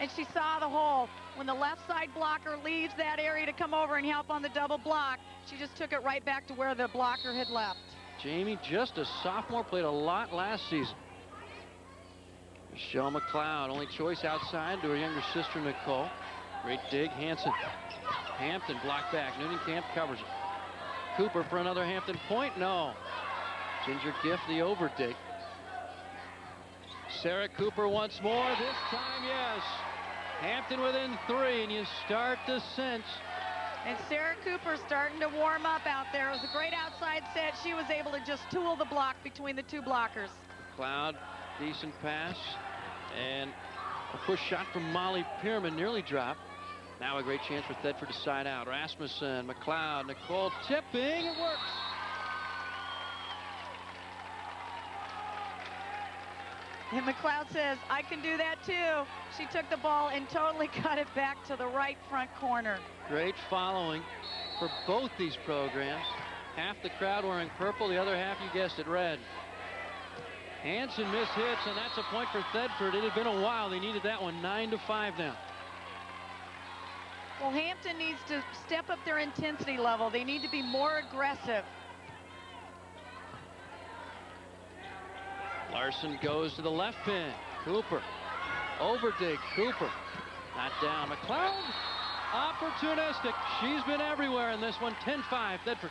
And she saw the hole. When the left side blocker leaves that area to come over and help on the double block, she just took it right back to where the blocker had left. Jamie, just a sophomore, played a lot last season. Michelle McLeod, only choice outside to her younger sister, Nicole. Great dig, Hanson. Hampton blocked back. Noonan Camp covers it. Cooper for another Hampton point. No. Ginger Gift, the over dig. Sarah Cooper once more. This time, yes. Hampton within 3, and you start to sense. And Sarah Cooper starting to warm up out there. It was a great outside set. She was able to just tool the block between the two blockers. McLeod, decent pass. And a push shot from Molly Pierman nearly dropped. Now a great chance for Thedford to side out. Rasmussen, McLeod, Nicole tipping. It works. And McLeod says, I can do that too. She took the ball and totally cut it back to the right front corner. Great following for both these programs. Half the crowd wearing purple, the other half, you guessed it, red. Hanson missed hits, and that's a point for Thedford. It had been a while. They needed that one. 9-5 now. Well, Hampton needs to step up their intensity level. They need to be more aggressive. Larson goes to the left pin. Cooper. Overdig. Cooper. Not down. McLeod. Opportunistic. She's been everywhere in this one. 10-5. Thedford.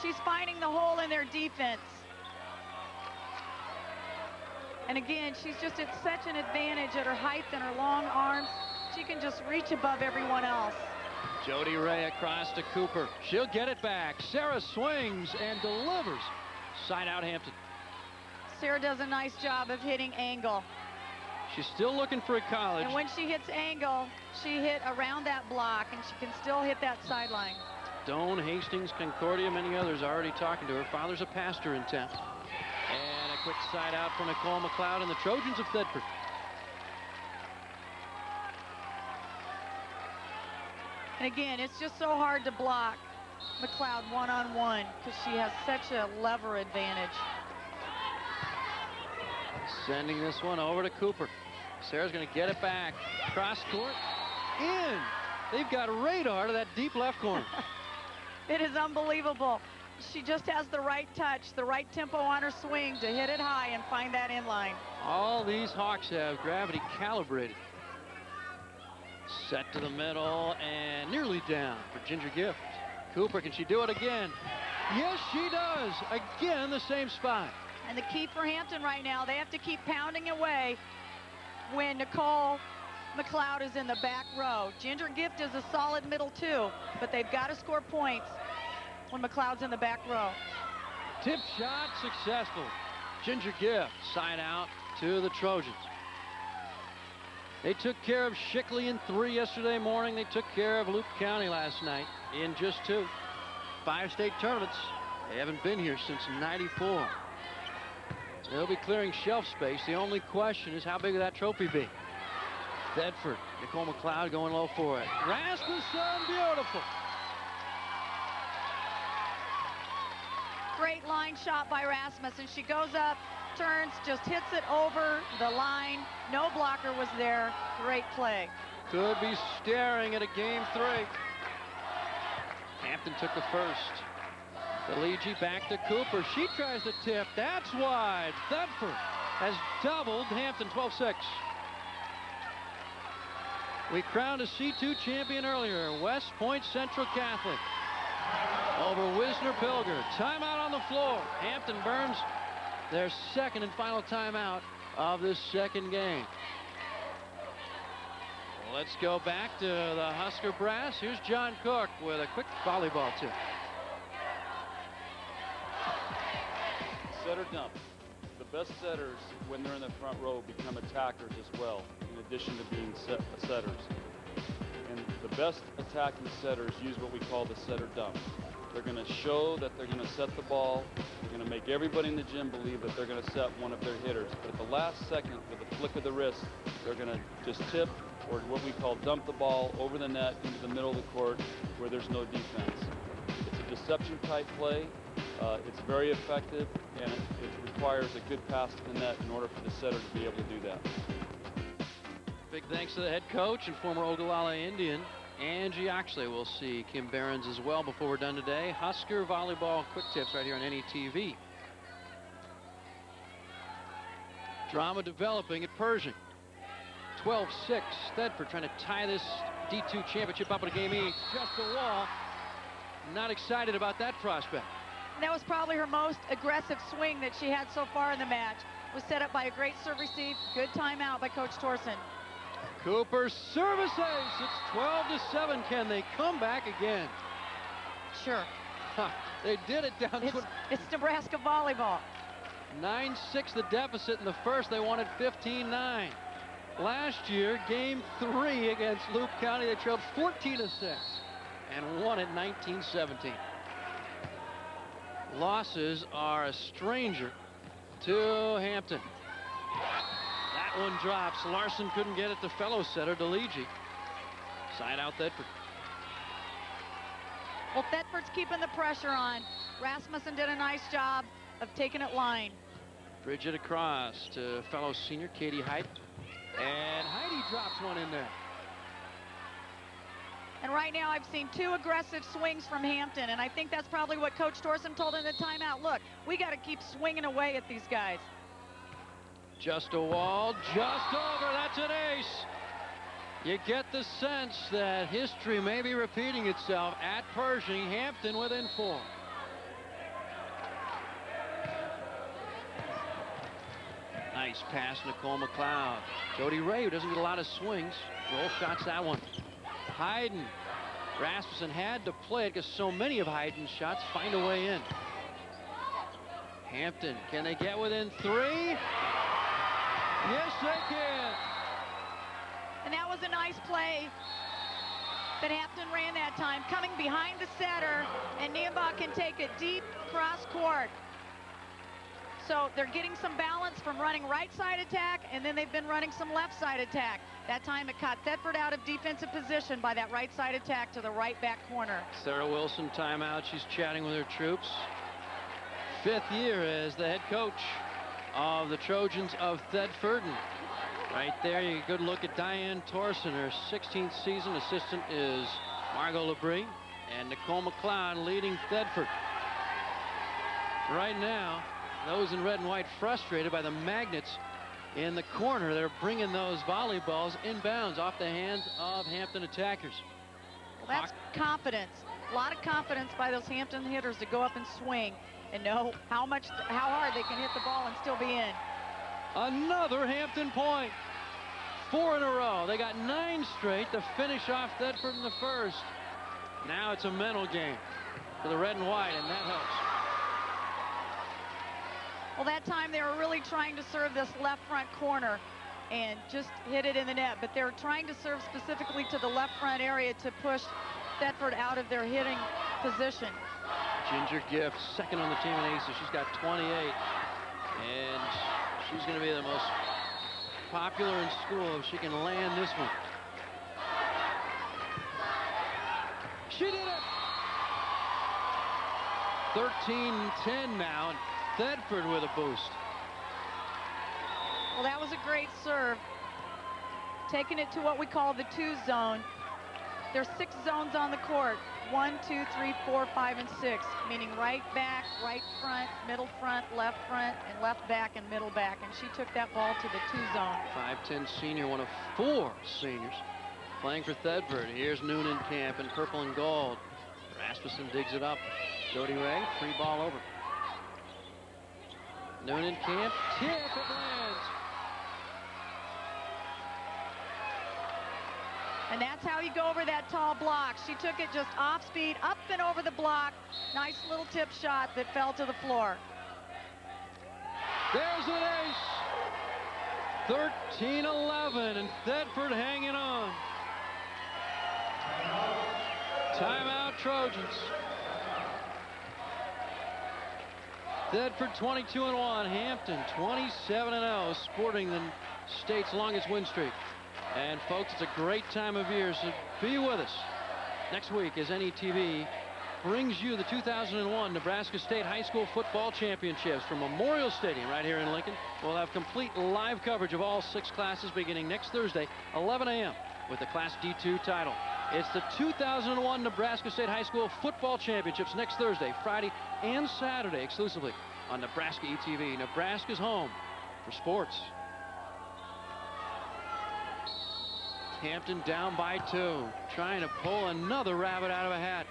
She's finding the hole in their defense. And again, she's just at such an advantage at her height and her long arms. She can just reach above everyone else. Jody Ray across to Cooper. She'll get it back. Sarah swings and delivers. Side out Hampton. Sarah does a nice job of hitting angle. She's still looking for a college. And when she hits angle, she hit around that block, and she can still hit that sideline. Doan, Hastings, Concordia, many others already talking to her. Father's a pastor in town. And a quick side out for Nicole McLeod and the Trojans of Thedford. And again, it's just so hard to block McLeod one-on-one because she has such a lever advantage. Sending this one over to Cooper. Sarah's going to get it back. Cross court. In. They've got radar to that deep left corner. It is unbelievable. She just has the right touch, the right tempo on her swing to hit it high and find that in line. All these Hawks have gravity calibrated. Set to the middle and nearly down for Ginger Gift. Cooper, can she do it again? Yes, she does. Again, the same spot. And the key for Hampton right now, they have to keep pounding away when Nicole McLeod is in the back row. Ginger Gift is a solid middle too, but they've got to score points when McLeod's in the back row. Tip shot successful. Ginger Gift side out to the Trojans. They took care of Shickley in 3 yesterday morning. They took care of Loup County last night in just 2. 5 state tournaments. They haven't been here since '94. They'll be clearing shelf space. The only question is how big will that trophy be? Thedford, Nicole McLeod going low for it. Rasmussen, beautiful. Great line shot by Rasmussen. She goes up, turns, just hits it over the line. No blocker was there. Great play. Could be staring at a game 3. Hampton took the first. DeLigi back to Cooper. She tries to tip. That's wide. Thedford has doubled Hampton 12-6. We crowned a C2 champion earlier. West Point Central Catholic over Wisner Pilger. Timeout on the floor. Hampton burns their second and final timeout of this second game. Let's go back to the Husker brass. Here's John Cook with a quick volleyball tip. Setter dump. The best setters, when they're in the front row, become attackers as well, in addition to being setters. And the best attacking setters use what we call the setter dump. They're going to show that they're going to set the ball. They're going to make everybody in the gym believe that they're going to set one of their hitters. But at the last second, with a flick of the wrist, they're going to just tip, or what we call dump the ball over the net into the middle of the court where there's no defense. It's a deception type play. It's very effective, and it requires a good pass to the net in order for the setter to be able to do that. Big thanks to the head coach and former Ogallala Indian, Angie Oxley. We'll see Kim Behrens as well before we're done today. Husker volleyball quick tips right here on NETV. Drama developing at Pershing. 12-6. Thedford trying to tie this D2 championship up in a game each. Just a wall. Not excited about that prospect. That was probably her most aggressive swing that she had so far in the match. It was set up by a great serve receive. Good timeout by Coach Torsen. Cooper service ace. It's 12-7. Can they come back again? Sure. They did it down. It's Nebraska volleyball. 9-6 the deficit in the first. They won it 15-9. Last year, game 3 against Loup County, they trailed 14-6 and won it 19-17. Losses are a stranger to Hampton. That one drops. Larson couldn't get it to fellow setter DeLigi. Side out Thedford. Well, Thedford's keeping the pressure on. Rasmussen did a nice job of taking it line. Bridget across to fellow senior Katie Height. And Heidi drops one in there. And right now I've seen 2 aggressive swings from Hampton, and I think that's probably what Coach Torsen told in the timeout. Look, we got to keep swinging away at these guys. Just a wall, just over. That's an ace. You get the sense that history may be repeating itself at Pershing. Hampton within 4. Nice pass, Nicole McLeod. Jody Ray, who doesn't get a lot of swings, roll shots that one. Hayden. Rasmussen had to play it because so many of Hayden's shots find a way in. Hampton, can they get within 3? Yes, they can. And that was a nice play that Hampton ran that time, coming behind the setter, and Niembach can take it deep cross court. So they're getting some balance from running right side attack, and then they've been running some left side attack. That time it caught Thedford out of defensive position by that right side attack to the right back corner. Sarah Wilson timeout. She's chatting with her troops. 5th year as the head coach of the Trojans of Thedford. And right there, you get a good look at Diane Torsen. Her 16th season. Assistant is Margot Labrie. And Nicole McLeod leading Thedford. Right now, those in red and white frustrated by the magnets in the corner. They're bringing those volleyballs inbounds off the hands of Hampton attackers. Well, that's confidence. A lot of confidence by those Hampton hitters to go up and swing and know how hard they can hit the ball and still be in. Another Hampton point. 4 in a row. They got 9 straight to finish off Thetford in the first. Now it's a mental game for the red and white, and that helps. Well, that time they were really trying to serve this left front corner and just hit it in the net. But they were trying to serve specifically to the left front area to push Thetford out of their hitting position. Ginger Gift, second on the team in aces. She's got 28. And she's going to be the most popular in school if she can land this one. She did it! 13-10 now, and Thetford with a boost. Well, that was a great serve. Taking it to what we call the 2 zone. There's 6 zones on the court. 1, 2, 3, 4, 5, and 6, meaning right back, right front, middle front, and left back and middle back. And she took that ball to the 2 zone. 5'10" senior, one of 4 seniors playing for Thetford. Here's Noonan Camp in purple and gold. Rasmussen digs it up. Jody Ray, free ball over. Noonan Camp, tip, it lands. And that's how you go over that tall block. She took it just off speed, up and over the block. Nice little tip shot that fell to the floor. There's an ace. 13-11, and Thetford hanging on. Timeout, Trojans. Thetford 22-1, Hampton 27-0, sporting the state's longest win streak. And folks, it's a great time of year, so be with us next week as NETV brings you the 2001 Nebraska State High School Football Championships from Memorial Stadium right here in Lincoln. We'll have complete live coverage of all 6 classes beginning next Thursday, 11 a.m. with the Class D2 title. It's the 2001 Nebraska State High School Football Championships next Thursday, Friday, and Saturday exclusively on Nebraska ETV. Nebraska's home for sports. Hampton down by 2, trying to pull another rabbit out of a hat.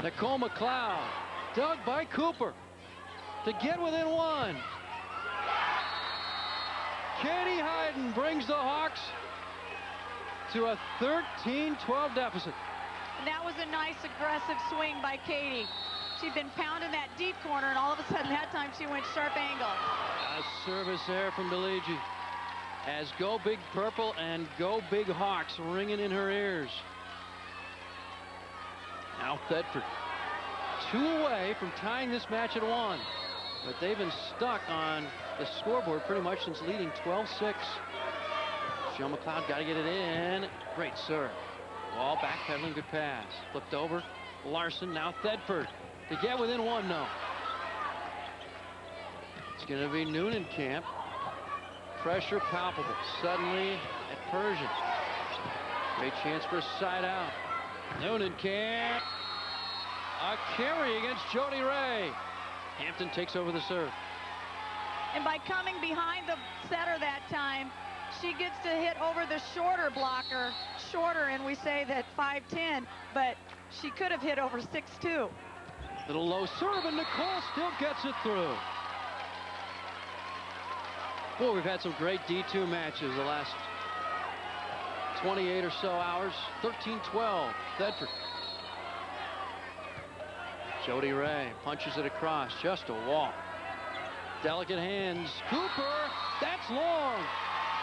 Nicole McLeod, dug by Cooper to get within 1. Katie Hyden brings the Hawks to a 13-12 deficit. And that was a nice aggressive swing by Katie. She'd been pounding that deep corner, and all of a sudden that time she went sharp angle. A service there from DeLigi as Go Big Purple and Go Big Hawks ringing in her ears. Now Thetford 2 away from tying this match at 1, but they've been stuck on the scoreboard pretty much since leading 12-6. Joe McLeod got to get it in. Great serve. Ball backpedaling, good pass. Flipped over. Larson, now Thetford to get within 1. No. It's going to be Noonan Camp. Pressure palpable. Suddenly at Persian. Great chance for a side out. Noonan Camp. A carry against Jody Ray. Hampton takes over the serve. And by coming behind the setter that time, she gets to hit over the shorter blocker. Shorter, and we say that 5'10", but she could have hit over 6'2". Little low serve, and Nicole still gets it through. Boy, we've had some great D2 matches the last 28 or so hours. 13-12, Thetford. Jody Ray punches it across, just a walk. Delicate hands, Cooper, that's long.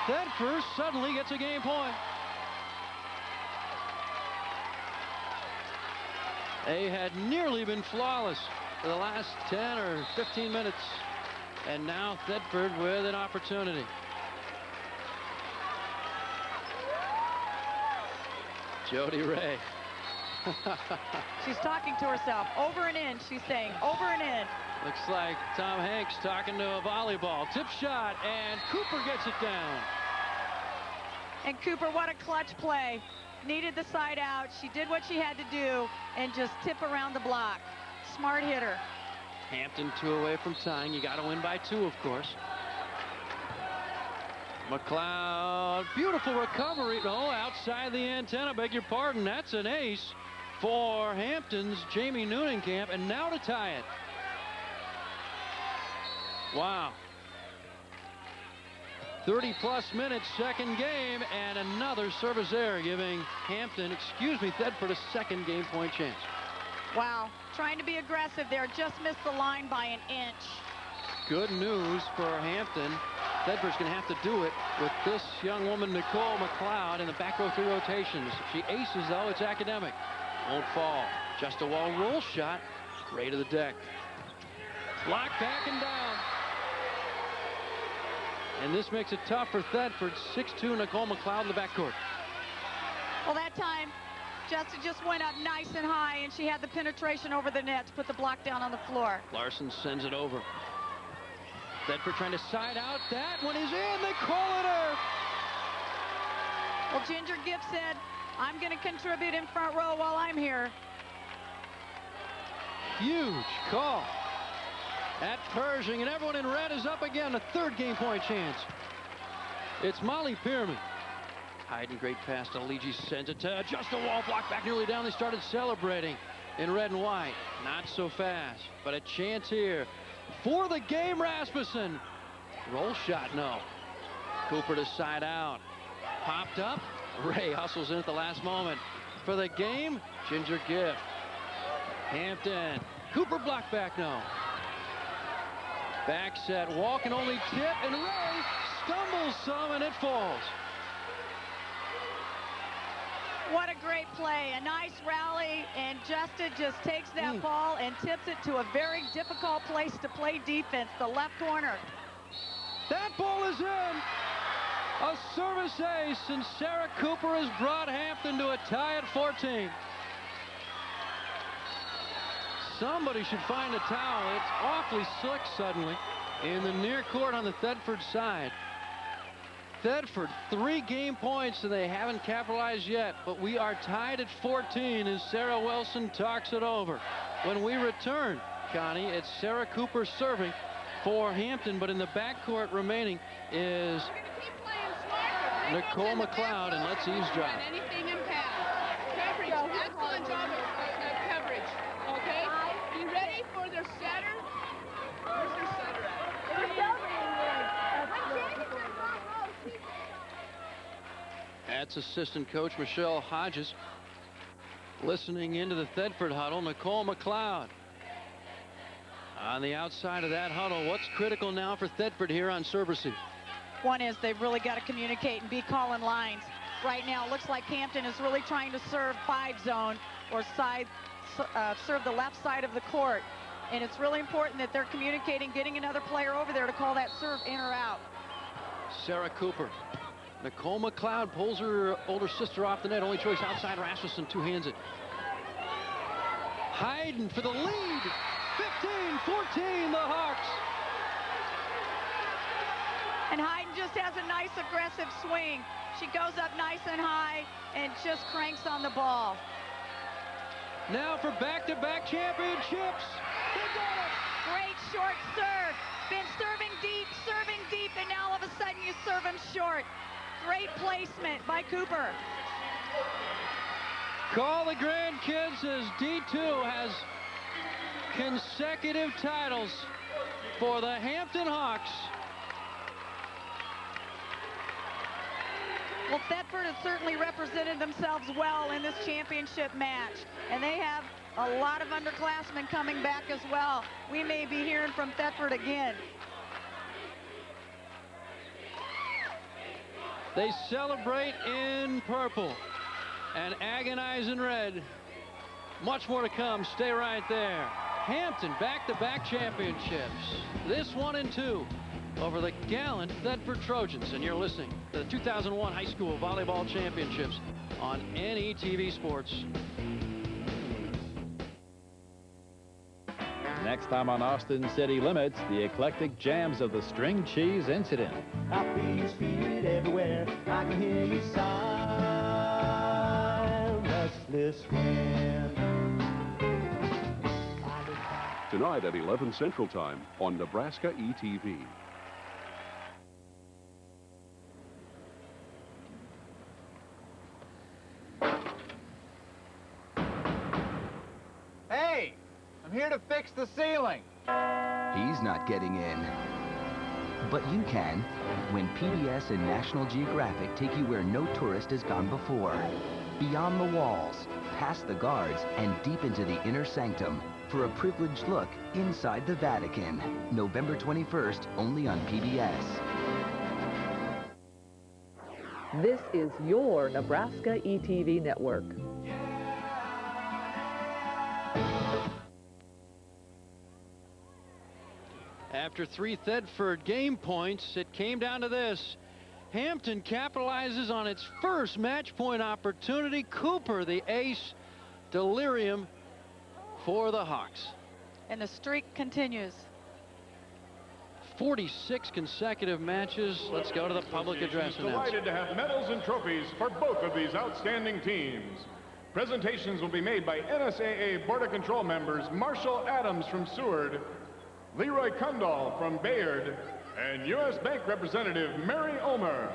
Thetford suddenly gets a game point. They had nearly been flawless for the last 10 or 15 minutes. And now Thetford with an opportunity. Jody Ray. She's talking to herself. Over and in, she's saying. Over and in. Looks like Tom Hanks talking to a volleyball. Tip shot, and Cooper gets it down. And Cooper, what a clutch play. Needed the side out. She did what she had to do and just tip around the block. Smart hitter. Hampton 2 away from tying. You got to win by 2, of course. McLeod, beautiful recovery. No, outside the antenna, beg your pardon. That's an ace for Hampton's Jamie Neunenkamp, and now to tie it. Wow. 30-plus minutes, second game, and another service error, giving Thedford a second game point chance. Wow, trying to be aggressive there, just missed the line by an inch. Good news for Hampton. Thedford's going to have to do it with this young woman, Nicole McLeod, in the back row 3 rotations. If she aces, though, it's academic. Won't fall. Just a wall roll shot. Straight to the deck. Block back and down. And this makes it tough for Thedford. 6'2", Nicole McLeod in the backcourt. Well, that time, Justa just went up nice and high, and she had the penetration over the net to put the block down on the floor. Larson sends it over. Thedford trying to side out. That one is in. They call it her. Well, Ginger Gift said, I'm going to contribute in front row while I'm here. Huge call at Pershing, and everyone in red is up again. A third game point chance. It's Molly Pierman. Hayden, great pass to Aligi, sends it to just a wall block back nearly down. They started celebrating in red and white. Not so fast, but a chance here for the game. Rasmussen. Roll shot, no. Cooper to side out. Popped up. Ray hustles in at the last moment. For the game, Ginger Gift. Hampton. Cooper block back, no. Back set, walk and only tip, and Ray stumbles some and it falls. What a great play. A nice rally, and Justa just takes that ball and tips it to a very difficult place to play defense, the left corner. That ball is in. A service ace, and Sarah Cooper has brought Hampton to a tie at 14. Somebody should find a towel. It's awfully slick suddenly in the near court on the Thedford side. Thedford, 3 game points, and they haven't capitalized yet, but we are tied at 14 as Sarah Wilson talks it over. When we return, Connie, it's Sarah Cooper serving for Hampton, but in the backcourt remaining is Nicole McLeod, and let's eavesdrop. Anything in pass. Coverage, excellent job of coverage. Okay, you ready for their setter? Where's their setter at? That's assistant coach Michelle Hodges listening into the Thedford huddle. Nicole McLeod on the outside of that huddle. What's critical now for Thedford here on serve receive? One is they've really got to communicate and be calling lines. Right now, it looks like Hampton is really trying to serve 5 zone or serve the left side of the court. And it's really important that they're communicating, getting another player over there to call that serve in or out. Sarah Cooper. Nicole McLeod pulls her older sister off the net. Only choice outside. Rasmussen two-hands it. Hayden for the lead. 15-14, the Hawks. And Hayden just has a nice aggressive swing. She goes up nice and high and just cranks on the ball. Now for back-to-back championships. They got it. Great short serve. Been serving deep, and now all of a sudden you serve him short. Great placement by Cooper. Call the grandkids as D2 has consecutive titles for the Hampton Hawks. Well, Thedford has certainly represented themselves well in this championship match, and they have a lot of underclassmen coming back as well. We may be hearing from Thedford again. They celebrate in purple and agonize in red. Much more to come. Stay right there. Hampton back-to-back championships. This 1 and 2 over the gallant Thedford Trojans. And you're listening to the 2001 High School Volleyball Championships on NETV Sports. Next time on Austin City Limits, the eclectic jams of the string cheese incident. I feel your spirit everywhere. I can hear you sigh, restless wind. Tonight at 11 Central Time on Nebraska ETV. here to fix the ceiling. He's not getting in. But you can, when PBS and National Geographic take you where no tourist has gone before. Beyond the walls, past the guards, and deep into the inner sanctum for a privileged look inside the Vatican. November 21st, only on PBS. This is your Nebraska ETV network. After 3 Thedford game points, it came down to this. Hampton capitalizes on its first match point opportunity. Cooper, the ace, delirium for the Hawks. And the streak continues. 46 consecutive matches. Let's go to the public address announcement. Delighted to have medals and trophies for both of these outstanding teams. Presentations will be made by NSAA Board of Control members Marshall Adams from Seward, Leroy Kundal from Bayard, and U.S. Bank representative Mary Omer.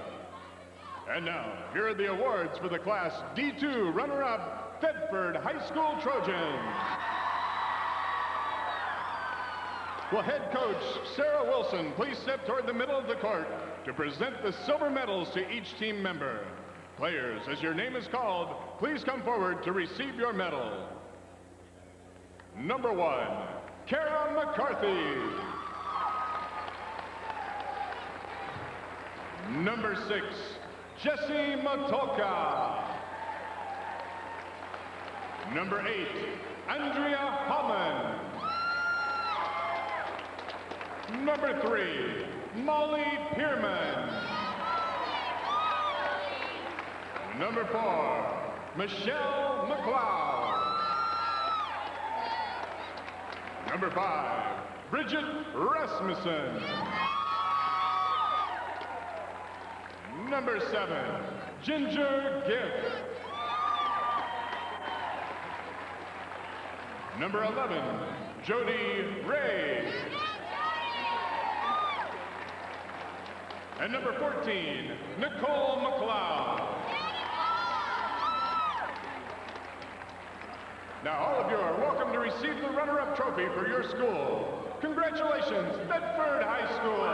And now, here are the awards for the Class D2 runner-up Thedford High School Trojans. Will head coach Sarah Wilson please step toward the middle of the court to present the silver medals to each team member. Players, as your name is called, please come forward to receive your medal. Number 1, Kara McCarthy. Number 6, Jesse Matolka. Number 8, Andrea Hallman. Number 3, Molly Pierman. Number 4, Michelle McLeod. Number 5, Bridget Rasmussen. Number 7, Ginger Gift. Number 11, Jody Ray. And number 14, Nicole McLeod. Now, all of you are welcome to receive the runner-up trophy for your school. Congratulations, Thedford High School.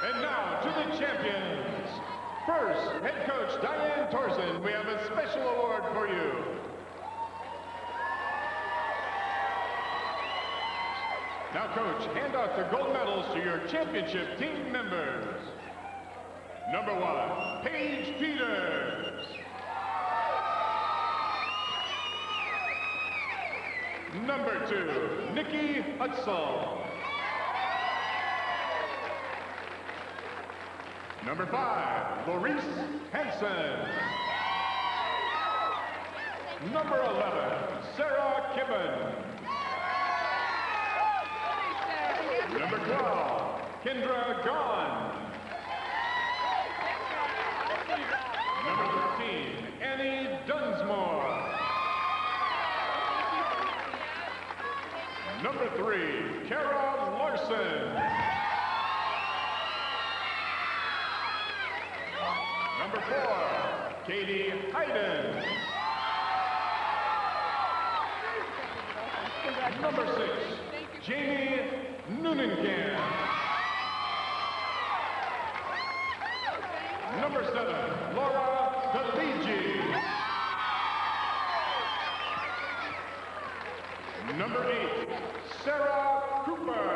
And now to the champions. First, head coach Diane Torsen, we have a special award for you. Now, coach, hand out the gold medals to your championship team members. Number 1, Paige Peters. Number 2, Nikki Hutzel. Number 5, Maurice Hansen. Number 11, Sarah Kibben. Number 12, Kendra Gahn. Number 13, Annie Dunsmore. Number 3, Kara Larson. Number 4, Katie Hayden. Number 6, Jamie Noonenkamp. Number 7, Laura DeLigi. Number 8, Sarah Cooper.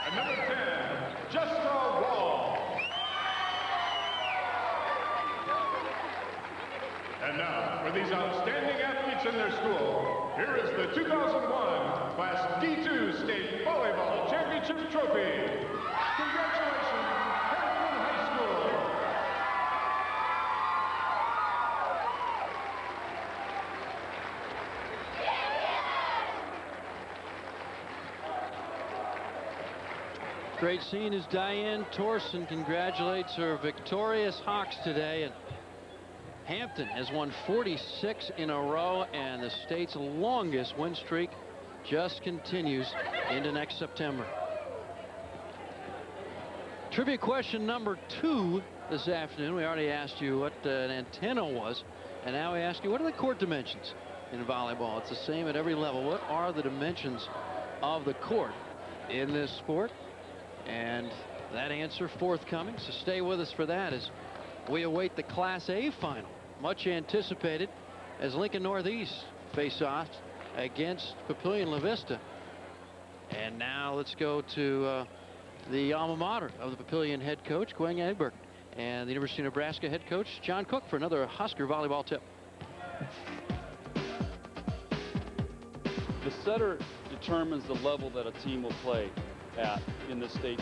And number 10, Jessica Wall. And now, for these outstanding athletes in their school, here is the 2001 Class D2 State Volleyball Championship Trophy. Congratulations, Hampton High School. Great scene as Diane Torsen congratulates her victorious Hawks today. And Hampton has won 46 in a row, and the state's longest win streak just continues into next September. Trivia question number 2 this afternoon. We already asked you what an antenna was, and now we ask you, what are the court dimensions in volleyball? It's the same at every level. What are the dimensions of the court in this sport? And that answer forthcoming, so stay with us for that as we await the Class A final, much anticipated, as Lincoln Northeast face off against Papillion La Vista. And now let's go to the alma mater of the Papillion head coach, Gwen Edberg, and the University of Nebraska head coach, John Cook, for another Husker volleyball tip. The setter determines the level that a team will play at in the state